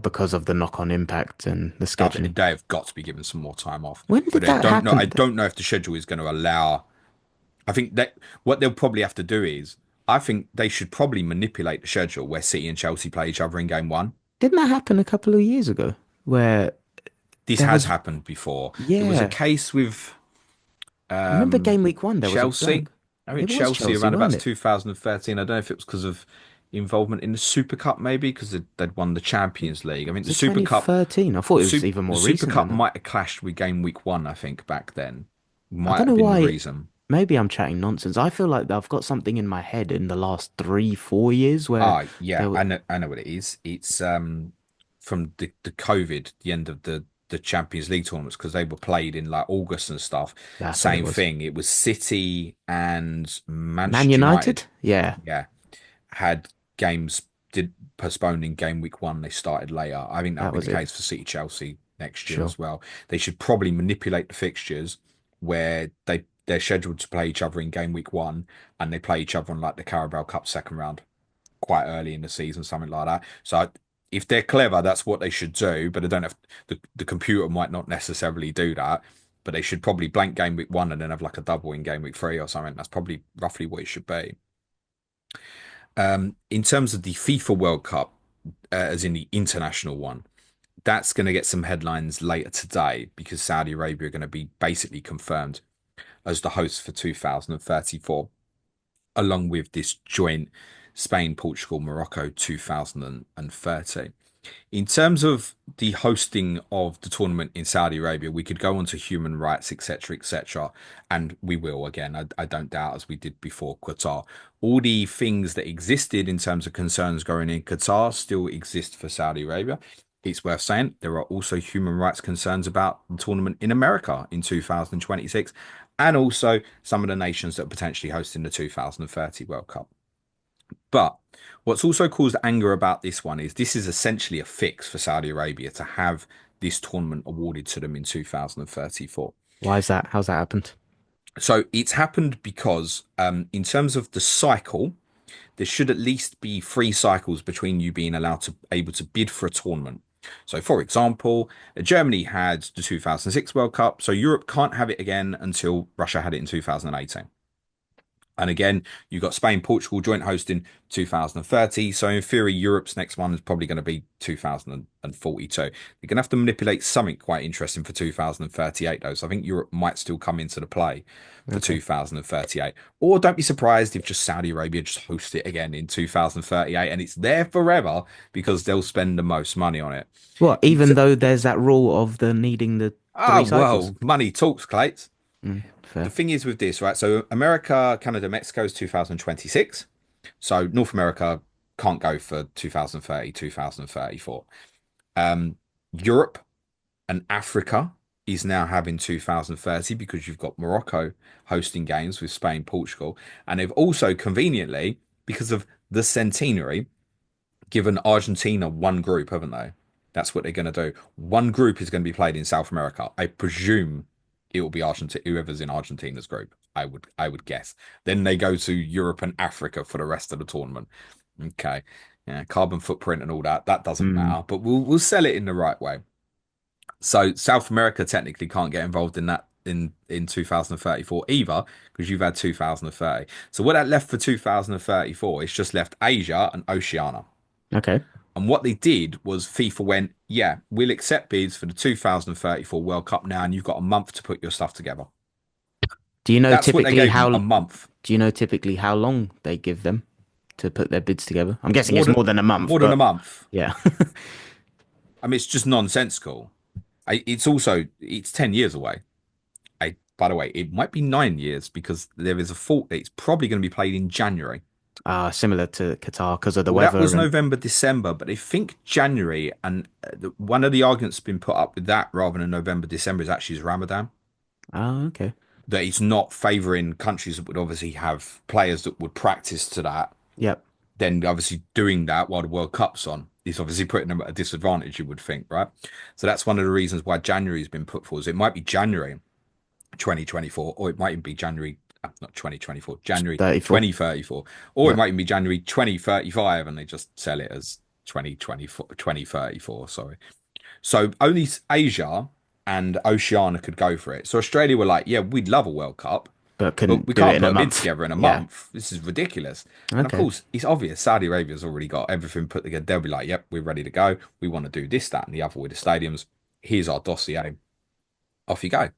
Because of the knock-on impact and the I think scheduling. they have got to be given some more time off, When but did I that don't know. I happen? don't know if the schedule is going to allow. I think that what they'll probably have to do is, I think they should probably manipulate the schedule where City and Chelsea play each other in game 1. Didn't that happen a couple of years ago where This there has was, happened before. There was a yeah, case with I remember game week one, there was a Chelsea. blank. I think It was Chelsea Chelsea, around weren't about it? 2013. I don't know if it was because of involvement in the Super Cup, maybe because they'd won the Champions League. I think Was it 2013? I thought it was even The more Super recent than Cup that. might have clashed with game week 1. I think back then I might don't have know been the why. reason. Maybe I'm chatting nonsense. I feel like I've got something in my head in the last 3, 4 years where Ah, yeah, there. I know what it is. It's from the COVID, the end of the Champions League tournaments because they were played in like August and stuff. That's what it Same was. thing. It was City and Man Manchester United? United. Yeah, Yeah, had games did postponed in game week 1. They started later. I think that'll that be the was it. case for City Chelsea next year Sure. as well. They should probably manipulate the fixtures where they're scheduled to play each other in game week 1 and they play each other on like the Carabao Cup second round quite early in the season, something like that. So if they're clever, that's what they should do. But I don't have the computer might not necessarily do that. But they should probably blank game week 1 and then have like a double in game week 3 or something. That's probably roughly what it should be. In terms of the FIFA World Cup, as in the international one, that's going to get some headlines later today because Saudi Arabia are going to be basically confirmed as the host for 2034, along with this joint Spain, Portugal, Morocco 2030. In terms of the hosting of the tournament in Saudi Arabia, we could go on to human rights, etc., etc., and we will again. I don't doubt, as we did before Qatar. All the things that existed in terms of concerns going in Qatar still exist for Saudi Arabia. It's worth saying there are also human rights concerns about the tournament in America in 2026, and also some of the nations that are potentially hosting the 2030 World Cup. But what's also caused anger about this one is this is essentially a fix for Saudi Arabia to have this tournament awarded to them in 2034. Why is that? How's that happened? So it's happened because, in terms of the cycle, there should at least be 3 cycles between you being allowed to able to bid for a tournament. So, for example, Germany had the 2006 World Cup, so Europe can't have it again until Russia had it in 2018. And again, you've got Spain, Portugal joint hosting 2030. So in theory, Europe's next one is probably going to be 2042. They're going to have to manipulate something quite interesting for 2038, though. So I think Europe might still come into the play for Okay. 2038. Or don't be surprised if just Saudi Arabia just host it again in 2038 and it's there forever because they'll spend the most money on it. Well, It's, even though there's that rule of the needing the ah, 3 cycles. well, money talks, Clates. The Fair. thing is with this, right? So America, Canada, Mexico is 2026. So North America can't go for 2030, 2034. Um, Europe and Africa is now having 2030 because you've got Morocco hosting games with Spain, Portugal. And they've also conveniently, because of the centenary, given Argentina one group, haven't they? That's what they're going to do. One group is going to be played in South America. I presume it will be Argentina, whoever's in Argentina's group. I would guess. Then they go to Europe and Africa for the rest of the tournament. Okay. Yeah, carbon footprint and all that. That doesn't Mm, matter, but we'll sell it in the right way. So South America technically can't get involved in that in 2034 either because you've had 2030. So what that left for 2034 is just left Asia and Oceania. okay. And what they did was FIFA went, yeah, we'll accept bids for the 2034 World Cup now, and you've got a month to put your stuff together. Do you know That's what they typically gave them, how a month. do you know typically how long they give them to put their bids together? I'm guessing More it's than more than a month, more than a but month. yeah. I mean, it's just nonsensical. It's 10 years away. By the way, it might be 9 years because there is a thought that it's probably going to be played in January. Similar to Qatar because of the Well, that was weather and November, December, but I think January, and one of the arguments been put up with that rather than November, December is actually is Ramadan. okay. That it's not favouring countries that would obviously have players that would practice to that. Yep. Then obviously doing that while the World Cup's on is obviously putting them at a disadvantage, you would think, right? So that's one of the reasons why January has been put forward. So it might be January 2024, or it might even be January, not 2024, January 34. 2034, or it Yep. might even be January 2035 and they just sell it as 2024, 2034, sorry. So only Asia and Oceania could go for it. So Australia were like, yeah, we'd love a World Cup, But but couldn't we do it can't in a put a bid month. together in a Yeah. month. This is ridiculous. And of Okay. course, it's obvious Saudi Arabia's already got everything put together. They'll be like, yep, we're ready to go. We want to do this, that, and the other with the stadiums. Here's our dossier. Off you go.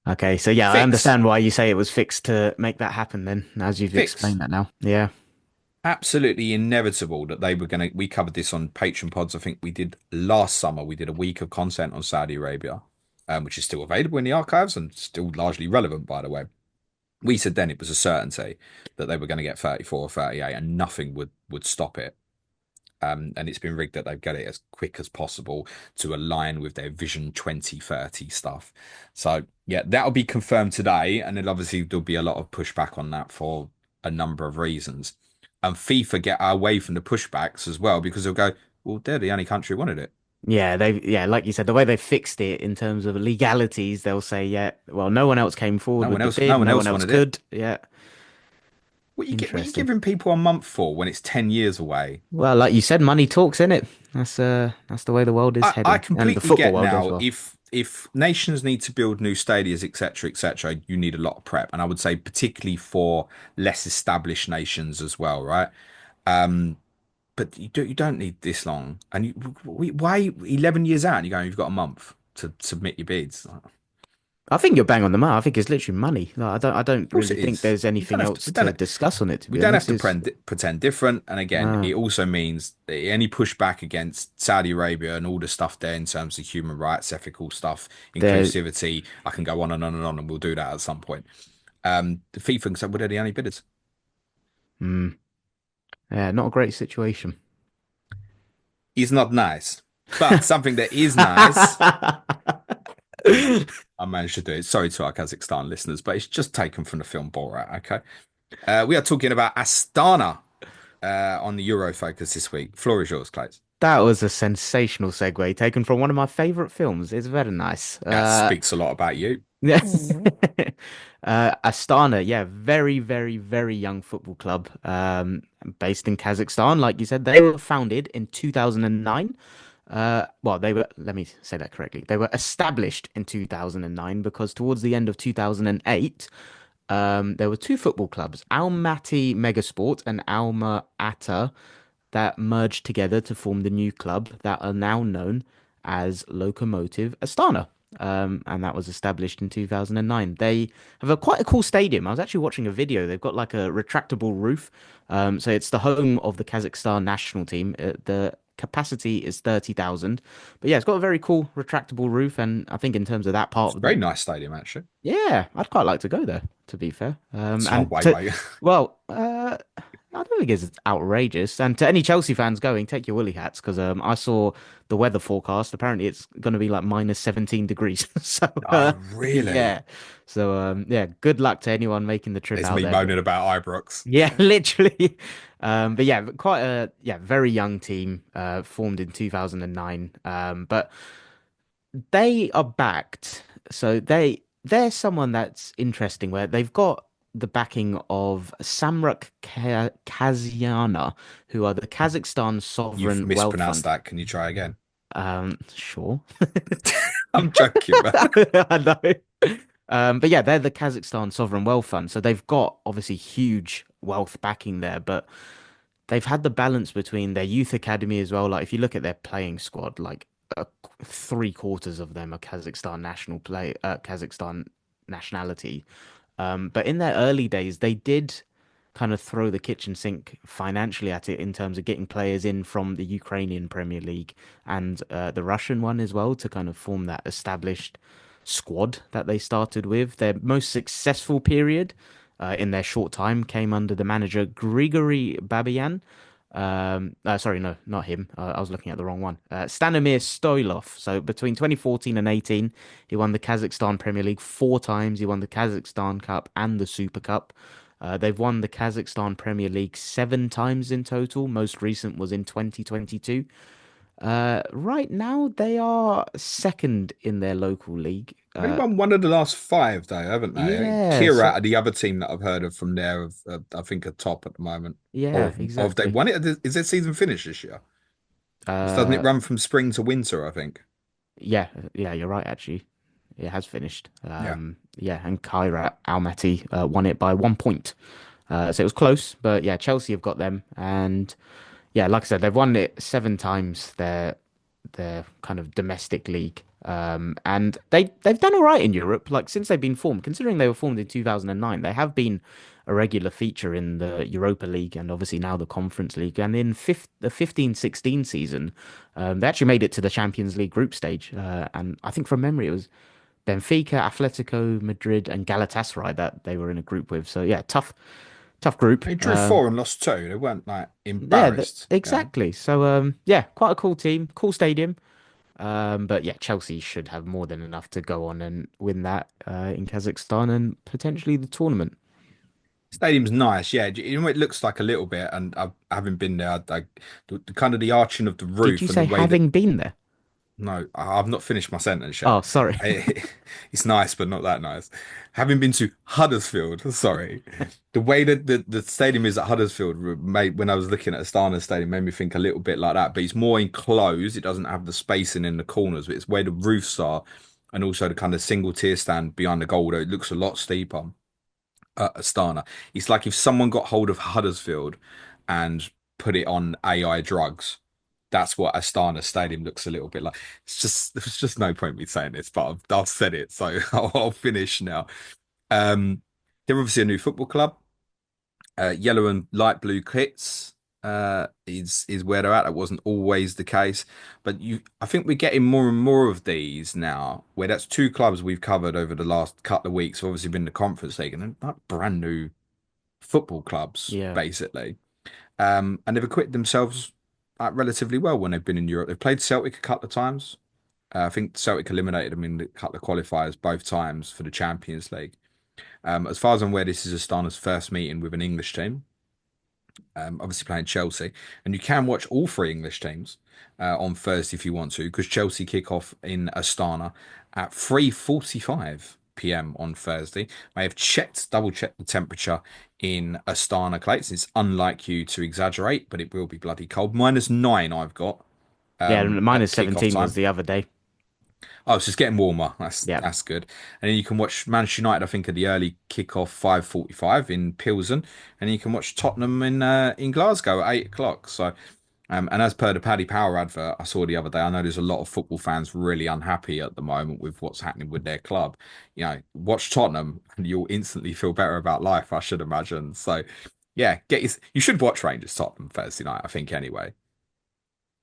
Okay. So yeah, I Fixed. understand why you say it was fixed to make that happen then, as you've Fixed. explained that now. Yeah. Absolutely inevitable that they were going to. We covered this on Patreon pods. I think we did last summer. We did a week of content on Saudi Arabia, which is still available in the archives and still largely relevant, by the way. We said then it was a certainty that they were going to get 34 or 38 and nothing would stop it. And it's been rigged that they've got it as quick as possible to align with their Vision 2030 stuff. So, yeah, that'll be confirmed today. And then obviously there'll be a lot of pushback on that for a number of reasons. And FIFA get away from the pushbacks as well because they'll go, well, they're the only country who wanted it. Yeah, like you said, the way they fixed it in terms of legalities, they'll say, yeah, well, no one else came forward with the No bid, one no one else else wanted it. could. Yeah. What you Interesting. giving people a month for when it's 10 years away? Well, like you said, money talks, innit? That's the way the world is I heading. And the completely football get world as now well. if nations need to build new stadiums, etc., you need a lot of prep, and I would say particularly for less established nations as well, right? Um, but you don't need this long, and why 11 years out? And you're going, you've got a month to submit your bids. Of I think you're bang on the mark. I think it's literally money. Like, I don't course really it think is. there's You don't anything have to. else to discuss on it, to We be don't have honest. to It's pretend different. And again, uh, it also means that any pushback against Saudi Arabia and all the stuff there in terms of human rights, ethical stuff, there. inclusivity, I can go on and on and on, and we'll do that at some point. The FIFA can say, well, they're the only bidders. Mm, yeah, not a great situation. It's not nice. But something that is nice, I managed to do it. Sorry to our Kazakhstan listeners, but it's just taken from the film Borat, okay? We are talking about Astana on the Euro focus this week. Floor is yours, Clay. That was a sensational segue taken from one of my favorite films. It's very nice. That speaks a lot about you. Yeah. Astana, yeah, very, very, very young football club, based in Kazakhstan. Like you said, they were founded in 2009. Well, let me say that correctly. They were established in 2009 because towards the end of 2008, there were two football clubs, Almaty Megasport and Alma Ata, that merged together to form the new club that are now known as Lokomotiv Astana. And that was established in 2009. They have quite a cool stadium. I was actually watching a video. They've got like a retractable roof. So it's the home of the Kazakhstan national team. The capacity is 30,000. But yeah, it's got a very cool retractable roof. And I think in terms of that part It's a of very the, nice stadium, actually. yeah, I'd quite like to go there. to be fair. Oh, And wait, to wait. well, I don't think it's outrageous. And to any Chelsea fans going, take your woolly hats because I saw the weather forecast. Apparently, it's going to be like minus 17 degrees. So Oh, really? yeah, so yeah, good luck to anyone making the trip There's out me there. But moaning about Ibrox. yeah, literally. But yeah, quite a very young team, formed in 2009. But they are backed. So they're someone that's interesting where they've got the backing of Samruk Kazyana, who are the Kazakhstan You've Sovereign Wealth mispronounced Fund. that. Can you try again? Sure. I'm joking, man. I know. But yeah, they're the Kazakhstan Sovereign Wealth Fund. So they've got obviously huge wealth backing there, but they've had the balance between their youth academy as well. Like if you look at their playing squad, like uh, three-quarters of them are Kazakhstan nationality. But in their early days, they did kind of throw the kitchen sink financially at it in terms of getting players in from the Ukrainian Premier League and the Russian one as well to kind of form that established squad that they started with. Their most successful period in their short time came under the manager Grigory Babayan. Sorry, no, not him. I was looking at the wrong one. Stanimir Stoilov. So between 2014 and 18, he won the Kazakhstan Premier League four times. He won the Kazakhstan Cup and the Super Cup. They've won the Kazakhstan Premier League seven times in total. Most recent was in 2022. Right now, they are second in their local league. They've only won one of the last five, though, haven't they? Yeah, Kira so are the other team that I've heard of from there, I think, are top at the moment. yeah, Or have they exactly. won it? Is their season finished this year? Doesn't it Uh, run from spring to winter, I think? yeah, yeah, you're right, actually. It has finished. Yeah. Yeah, and Kyra Almaty won it by 1 point. So it was close, but yeah, Chelsea have got them, and yeah, like I said, they've won it seven times. Their kind of domestic league, and they've done all right in Europe. Like since they've been formed, considering they were formed in 2009, they have been a regular feature in the Europa League and obviously now the Conference League. And in the 15-16 season, they actually made it to the Champions League group stage. And I think from memory, it was Benfica, Atletico Madrid, and Galatasaray that they were in a group with. So yeah, tough group. They drew four and lost two. They weren't like Yeah, embarrassed. Yeah. exactly. So yeah, quite a cool team, cool stadium. But yeah, Chelsea should have more than enough to go on and win that in Kazakhstan and potentially the tournament. Stadium's nice, yeah. You know, it looks like a little bit, and I haven't been there. The kind of the arching of the Did you roof and the say way that having been there? no, I've not finished my sentence yet. Oh, sorry. I, it's nice, but not that nice. Having been to Huddersfield, sorry, the way that the stadium is at Huddersfield made when I was looking at Astana Stadium made me think a little bit like that. But it's more enclosed. It doesn't have the spacing in the corners, but it's where the roofs are, and also the kind of single tier stand behind the goal. Though it looks a lot steeper at Astana. It's like if someone got hold of Huddersfield and put it on AI drugs. That's what Astana Stadium looks a little bit like. There's just no point me saying this, but I've said it, so I'll finish now. Um, they're obviously a new football club. Yellow and light blue kits is where they're at. That wasn't always the case, but I think we're getting more and more of these now. Where that's two clubs we've covered over the last couple of weeks. Obviously, been the Conference League and they're like brand new football clubs, Yeah. basically. And they've equipped themselves relatively well when they've been in Europe. They've played Celtic a couple of times. I think Celtic eliminated them in a couple of qualifiers both times for the Champions League. As far as I'm aware, this is Astana's first meeting with an English team. Obviously playing Chelsea, and you can watch all three English teams on Thursday if you want to, because Chelsea kick off in Astana at 3:45 p.m. on Thursday. I have double checked the temperature in Astana, Clayton. It's unlike you to exaggerate, but it will be bloody cold. -9 I've got Yeah, at minus kick-off 17 was time. the other day. Oh, so it's getting warmer. Yeah. That's good. And then you can watch Manchester United, I think, at the early kick-off 5:45 in Pilsen, and you can watch Tottenham in Glasgow at 8 o'clock. So, and as per the Paddy Power advert I saw the other day, I know there's a lot of football fans really unhappy at the moment with what's happening with their club. You know, watch Tottenham and you'll instantly feel better about life, I should imagine. So, yeah, you should watch Rangers Tottenham Thursday night, I think, anyway.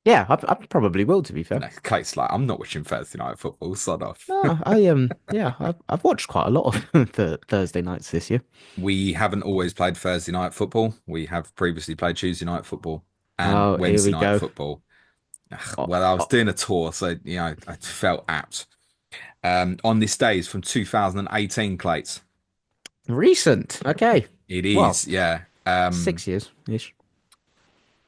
Yeah, I probably will, to be fair. No, Kate's like, I'm not watching Thursday night football, sod off. No, yeah, I've watched quite a lot of the Thursday nights this year. We haven't always played Thursday night football. We have previously played Tuesday night football and Oh, here Wednesday we night go. football. Oh, Well, I was oh, doing a tour, so I felt apt. On this day is from 2018, Clates. recent. Okay. It Well, is, yeah. 6 years ish.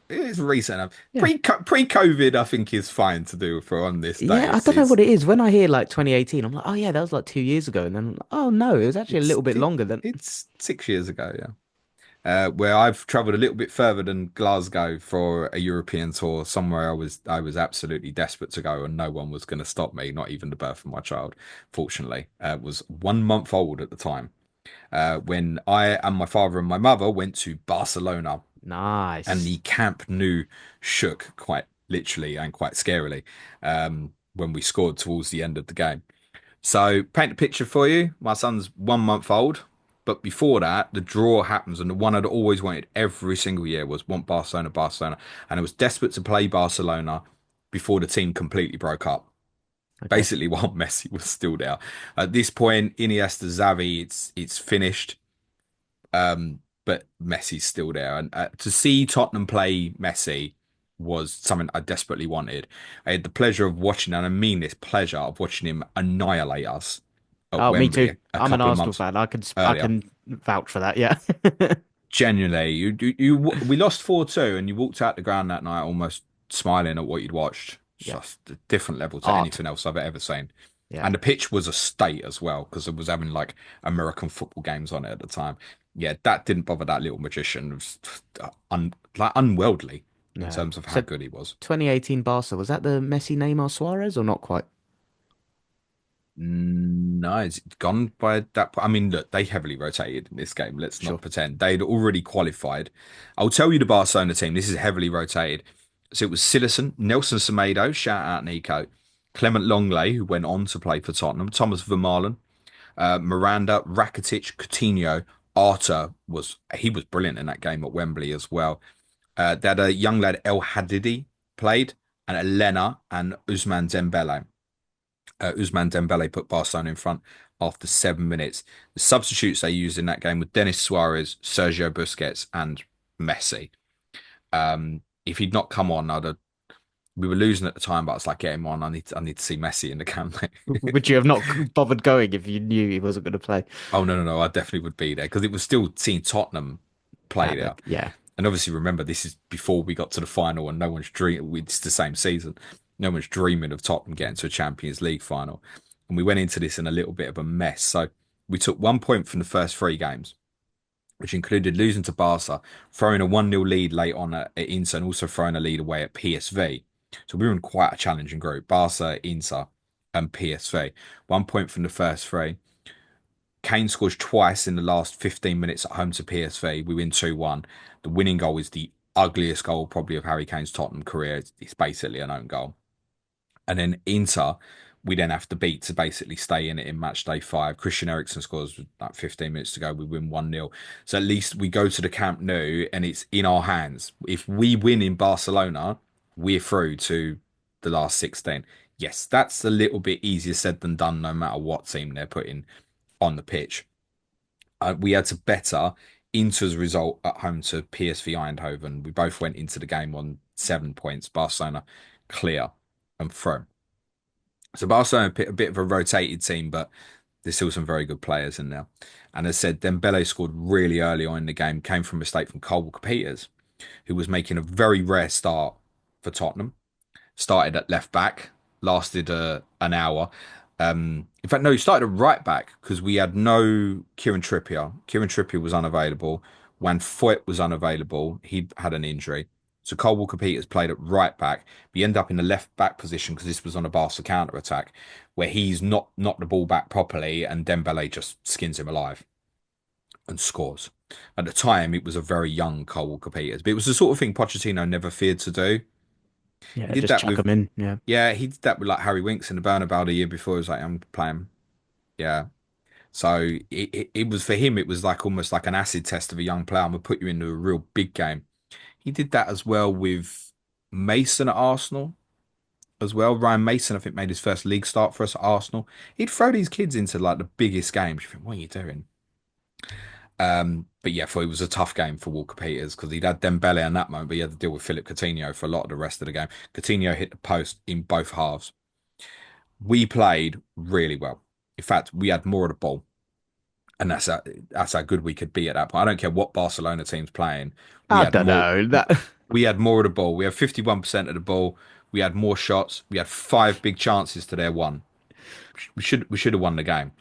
It is recent. Yeah. Pre-COVID, I think is fine to do for on this day. Yeah, I don't know what it is. When I hear like 2018, I'm like, oh yeah, that was like 2 years ago. And then, oh no, it was actually a It's little bit longer than. it's 6 years ago, yeah. Where I've travelled a little bit further than Glasgow for a European tour, somewhere I was absolutely desperate to go, and no one was going to stop me, not even the birth of my child. Fortunately, was 1 month old at the time. When I and my father and my mother went to Barcelona, and Nice. the Camp Nou shook quite literally and quite scarily when we scored towards the end of the game. So, paint a picture for you. My son's 1 month old, but before that, the draw happens, and the one I'd always wanted every single year was want Barcelona, Barcelona, and I was desperate to play Barcelona before the team completely broke up. Okay. Basically, while Messi was still there. At this point, Iniesta, Xavi, it's finished. But Messi's still there, and to see Tottenham play Messi was something I desperately wanted. I had the pleasure of watching, and I mean this pleasure of watching him annihilate us at Oh, me Wembley too. a I'm an couple of Arsenal months fan. I earlier. can vouch for that. Yeah. Genuinely, we lost 4-2, and you walked out the ground that night almost smiling at what you'd watched. It's Yeah. just a different level to Art. anything else I've ever seen. Yeah. And the pitch was a state as well because it was having like American football games on it at the time. Yeah, that didn't bother that little magician. It was like unworldly in No. terms of how So good he was. 2018 Barca, was that the Messi, Neymar, Suarez or not quite? No, it's gone by that point. I mean, look, they heavily rotated in this game. Let's not Sure. pretend. They'd already qualified. I'll tell you the Barcelona team. This is heavily rotated. So it was Silerson, Nelson Semedo, shout out Nico, Clement Longley, who went on to play for Tottenham, Thomas Vermaelen, Miranda, Rakitic, Coutinho, Arta he was brilliant in that game at Wembley as well. They had a young lad El Hadidi played, and Elena and Ousmane Dembele. Ousmane Dembele put Barcelona in front after 7 minutes. The substitutes they used in that game were Denis Suarez, Sergio Busquets, and Messi. If he'd not come on, we were losing at the time, but I was like, get him on. I need to see Messi in the camp. Would you have not bothered going if you knew he wasn't going to play? Oh no, no, no! I definitely would be there because it was still seeing Tottenham play At the there. yeah. And obviously, remember, this is before we got to the final, and no one's dream. It's the same season. No one's dreaming of Tottenham getting to a Champions League final. And we went into this in a little bit of a mess. So we took 1 point from the first three games, which included losing to Barca, throwing a 1-0 lead late on at Inter, and also throwing a lead away at PSV. So we were in quite a challenging group: Barca, Inter, and PSV. 1 point from the first three. Kane scores twice in the last 15 minutes at home to PSV. We win 2-1. The winning goal is the ugliest goal probably of Harry Kane's Tottenham career. It's basically an own goal. And then Inter, we then have to beat to basically stay in it in match day 5. Christian Eriksen scores with like 15 minutes to go. We win 1-0. So at least we go to the Camp Nou and it's in our hands. If we win in Barcelona, we're through to the last 16. Yes, that's a little bit easier said than done, no matter what team they're putting on the pitch. We had to better Inter's result at home to PSV Eindhoven. We both went into the game on 7 points. Barcelona clear and through. So Barcelona a bit of a rotated team, but there's still some very good players in there. And as I said, Dembele scored really early on in the game, came from a mistake from Cole Walker-Peters, who was making a very rare start for Tottenham. Started at left back, lasted an hour. In fact, no, he started at right back because we had no Kieran Trippier. Kieran Trippier was unavailable. Juan Foyth was unavailable. He had an injury. So Cole Walker-Peters played at right back. We end up in the left back position because this was on a Barca counter attack where he's not the ball back properly and Dembele just skins him alive and scores. At the time, it was a very young Cole Walker-Peters, but it was the sort of thing Pochettino never feared to do. He Yeah, did just that chuck with them in. Yeah. Yeah, he did that with like Harry Winks in the Bernabeu the year before. He was like, I'm playing. Yeah. So it was for him, it was like almost like an acid test of a young player. I'm gonna put you into a real big game. He did that as well with. Mason at Arsenal as well. Ryan Mason, I think, made his first league start for us at Arsenal. He'd throw these kids into like the biggest games. You think, what are you doing? But yeah, for it was a tough game for Walker Peters because he'd had Dembele in that moment, but he had to deal with Philip Coutinho for a lot of the rest of the game. Coutinho hit the post in both halves. We played really well. In fact, we had more of the ball, and that's how good we could be at that point. I don't care what Barcelona team's playing. We I had don't more. know that. We had more of the ball. We had 51% of the ball. We had more shots. We had five big chances to their one. We should have won the game.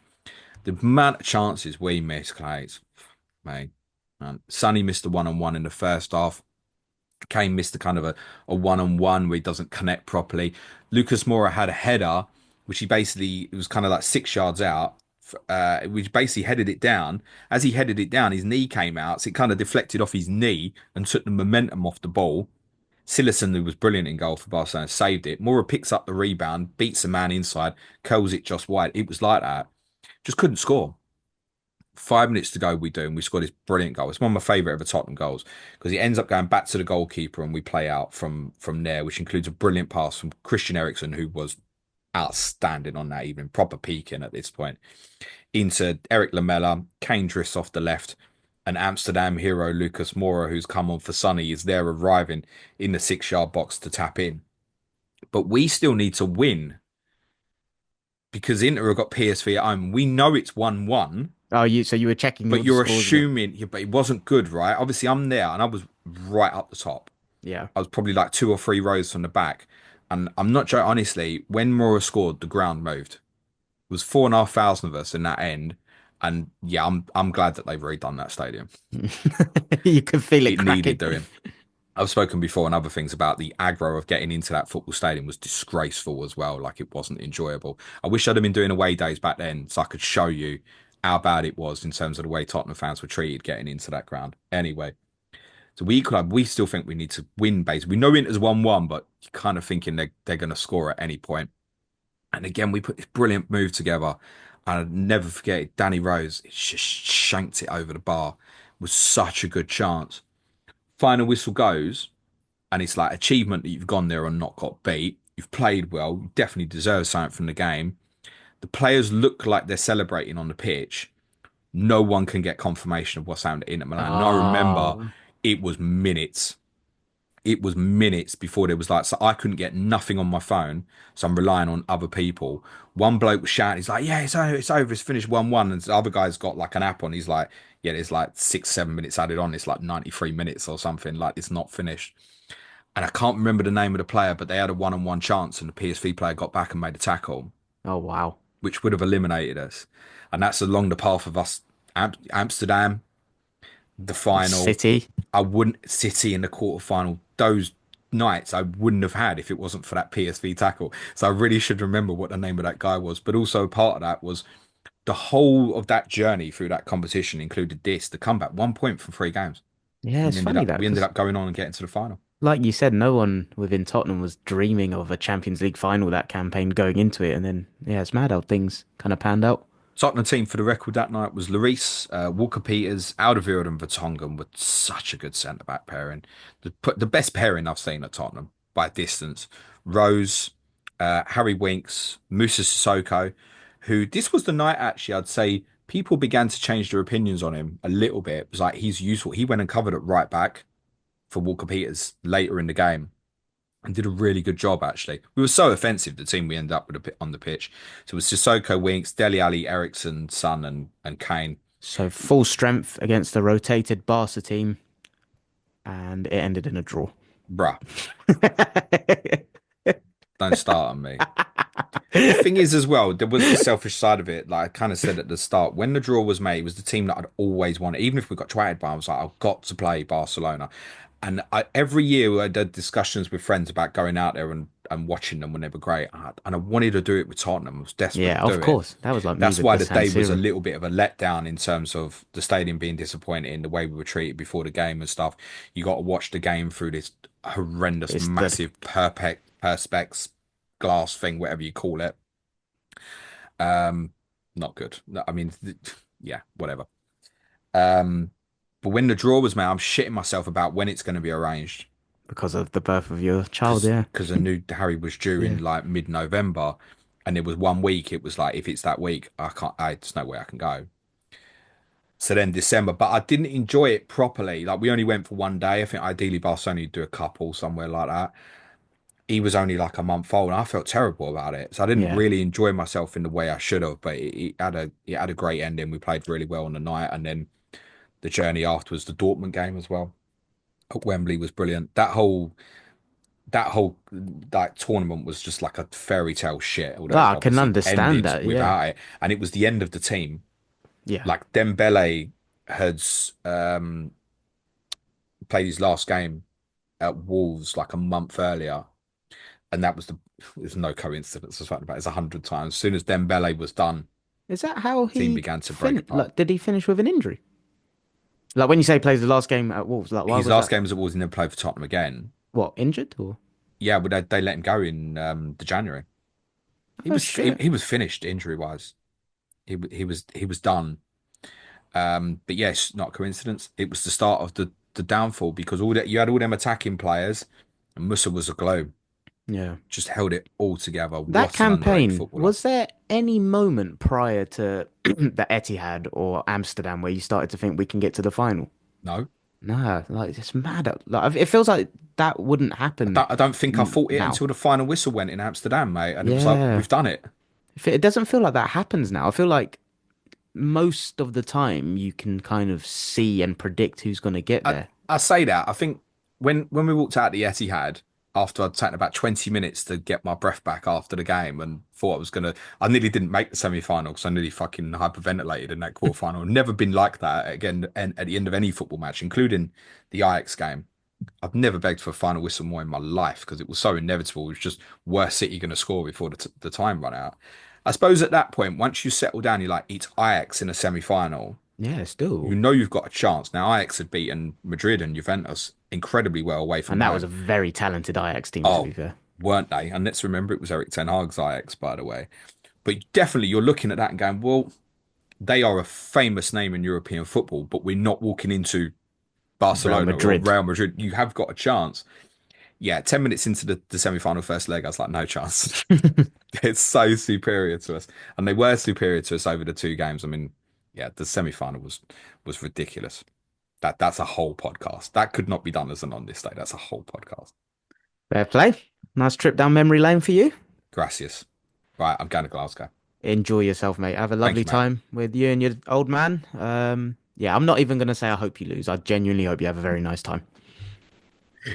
The amount of chances we missed, Clay, mate. Man. Sonny missed the one-on-one in the first half. Kane missed a kind of a one-on-one where he doesn't connect properly. Lucas Moura had a header, which he basically, it was kind of like 6 yards out, which basically headed it down. As he headed it down, his knee came out, so it kind of deflected off his knee and took the momentum off the ball. Silerson, who was brilliant in goal for Barcelona, saved it. Moura picks up the rebound, beats a man inside, curls it just wide. It was like that. Just couldn't score. 5 minutes to go, we do, and we score this brilliant goal. It's one of my favourite ever Tottenham goals because he ends up going back to the goalkeeper, and we play out from there, which includes a brilliant pass from Christian Eriksen, who was outstanding on that evening, proper peaking at this point, into Eric Lamela. Kane drifts off the left, and Amsterdam hero Lucas Moura, who's come on for Sonny, is there arriving in the 6 yard box to tap in. But we still need to win because Inter have got PSV at home. We know it's 1-1. Oh, you were checking But all the you're scores again. assuming, yeah, but it wasn't good, right? Obviously, I'm there and I was right up the top. Yeah. I was probably like 2 or 3 rows from the back. And I'm not joking, honestly, when Mora scored, the ground moved. It was 4,500 of us in that end. And yeah, I'm glad that they've redone that stadium. You could feel it It needed cracking. doing. I've spoken before on other things about the aggro of getting into that football stadium was disgraceful as well. Like it wasn't enjoyable. I wish I'd have been doing away days back then so I could show you how bad it was in terms of the way Tottenham fans were treated getting into that ground. Anyway, so we still think we need to win base. We know Inter's 1-1, but you're kind of thinking they're going to score at any point. And again, we put this brilliant move together. And I'll never forget it. Danny Rose, it just shanked it over the bar. It was such a good chance. Final whistle goes and it's like achievement that you've gone there and not got beat. You've played well. You definitely deserve something from the game. The players look like they're celebrating on the pitch. No one can get confirmation of what's happened at Inter Milan. And I remember Oh, it was minutes. It was minutes before there was like, so I couldn't get nothing on my phone. So I'm relying on other people. One bloke was shouting, he's like, yeah, it's over, it's finished 1-1. And the other guy's got like an app on. He's like, yeah, there's like 6, 7 minutes added on. It's like 93 minutes or something. Like it's not finished. And I can't remember the name of the player, but they had a one-on-one chance, and the PSV player got back and made a tackle, oh wow. which would have eliminated us. And that's along the path of us. Amsterdam, the final. City. I wouldn't City in the quarterfinal. Those nights I wouldn't have had if it wasn't for that PSV tackle. So I really should remember what the name of that guy was. But also part of that was the whole of that journey through that competition included this, the comeback, 1 point from 3 games. Yeah, And it's funny that we ended because, up going on and getting to the final. like you said, no one within Tottenham was dreaming of a Champions League final that campaign going into it, and then yeah, it's mad how things kind of panned out. Tottenham team for the record that night was Lloris, Walker Peters, Alderweireld and Vertonghen with such a good centre back pairing. The best pairing I've seen at Tottenham by a distance. Rose, Harry Winks, Musa Sissoko, who this was the night actually I'd say people began to change their opinions on him a little bit. It was like he's useful. He went and covered at right back for Walker Peters later in the game and did a really good job, actually. We were so offensive, the team we ended up with on the pitch. So it was Sissoko, Winks, Dele Alli, Ericsson, Son, and Kane. So full strength against the rotated Barca team, and it ended in a draw. Bruh, don't start on me. The thing is, as well, there was the selfish side of it. Like I kind of said at the start, when the draw was made, it was the team that I'd always wanted. Even if we got twatted by, I was like, I've got to play Barcelona. And every year I had discussions with friends about going out there and watching them when they were great. And I wanted to do it with Tottenham. I was desperate Yeah, to of do it. course. That was like me That's with why the the San day was a Siro. little bit of a letdown in terms of the stadium being disappointed in the way we were treated before the game and stuff. You got to watch the game through this horrendous, It's the massive, perspex glass thing, whatever you call it. Not good. No, I mean, yeah, whatever. Um, but when the draw was made, I'm shitting myself about when it's going to be arranged. because of the birth of your child. because Yeah, I knew Harry was due yeah. in like mid-November, and it was 1 week. It was like if it's that week, I can't. There's no way I can go. So then December, but I didn't enjoy it properly. Like we only went for 1 day. I think ideally Barcelona would do a couple somewhere like that. He was only like a month old, and I felt terrible about it. So I didn't Yeah. really enjoy myself in the way I should have. But it had a great ending. We played really well on the night, and then the journey afterwards, the Dortmund game as well at Wembley was brilliant. That whole like tournament was just like a fairy tale shit, although Ah, it I can obviously understand ended that. Yeah, without it. And it was the end of the team. yeah. Like Dembele had played his last game at Wolves like a month earlier, and that was the. There's no coincidence. It's about it's 100 times. As soon as Dembele was done, Is that how team he began to break fin apart. like did he finish with an injury? Like when you say he plays the last game at Wolves, like why His was last that? game was at Wolves, and then played for Tottenham again. What, injured or? Yeah, but they let him go in the January. Oh shit. He was finished injury wise. He was done. But yes, not a coincidence. It was the start of the downfall because all that you had all them attacking players, and Musa was a glue, Yeah. just held it all together. That What an underrated campaign, footballer. was there any moment prior to the Etihad or Amsterdam where you started to think we can get to the final? No, Nah, like it's mad. Like it feels like that wouldn't happen I don't think I thought it now. until the final whistle went in Amsterdam, mate, and it was like Yeah. we've done it. It doesn't feel like that happens now. I feel like most of the time you can kind of see and predict who's going to get I there. I say that. I think when we walked out the Etihad after I'd taken about 20 minutes to get my breath back after the game and thought I was gonna, I nearly didn't make the semi-final because I nearly fucking hyperventilated in that quarter-final. Never been like that again. And at the end of any football match, including the Ajax game, I've never begged for a final whistle more in my life because it was so inevitable. It was just were City going to score before the time run out. I suppose at that point, once you settle down, you're like, it's Ajax in a semi-final. Yeah, You still. know you've got a chance. Now Ajax had beaten Madrid and Juventus incredibly well away from And that was a home. very talented Ajax team, to be Oh, fair. weren't they? And let's remember it was Eric Ten Hag's Ajax, by the way. But definitely you're looking at that and going, well, they are a famous name in European football, but we're not walking into Real Barcelona or Madrid. Real Madrid. You have got a chance. Yeah, 10 minutes into the semi-final first leg, I was like, no chance. It's so superior to us. And they were superior to us over the two games. I mean, yeah, the semi-final was ridiculous. That's a whole podcast. That could not be done as an on this day. That's a whole podcast. Fair play. Nice trip down memory lane for you. Gracias. Right, I'm going to Glasgow. Enjoy yourself, mate. Have a Thank lovely you, mate. time with you and your old man. Yeah, I'm not even gonna say I hope you lose. I genuinely hope you have a very nice time.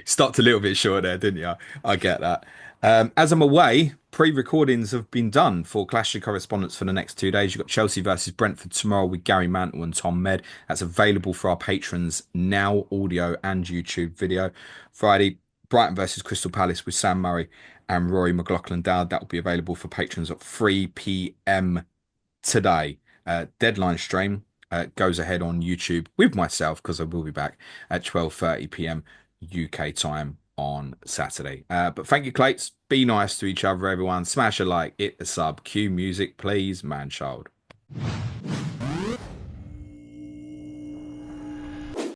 Stopped a little bit short there, didn't you? I get that. As I'm away, pre-recordings have been done for Clash of Correspondents for the next 2 days. You've got Chelsea versus Brentford tomorrow with Gary Mantle and Tom Med. That's available for our patrons now, audio and YouTube video. Friday, Brighton versus Crystal Palace with Sam Murray and Rory McLaughlin Dowd. That will be available for patrons at 3 p.m. today. Deadline stream goes ahead on YouTube with myself because I will be back at 12:30 p.m. UK time on Saturday. But thank you, Clates. Be nice to each other, everyone. Smash a like, hit the sub, cue music, please, man child.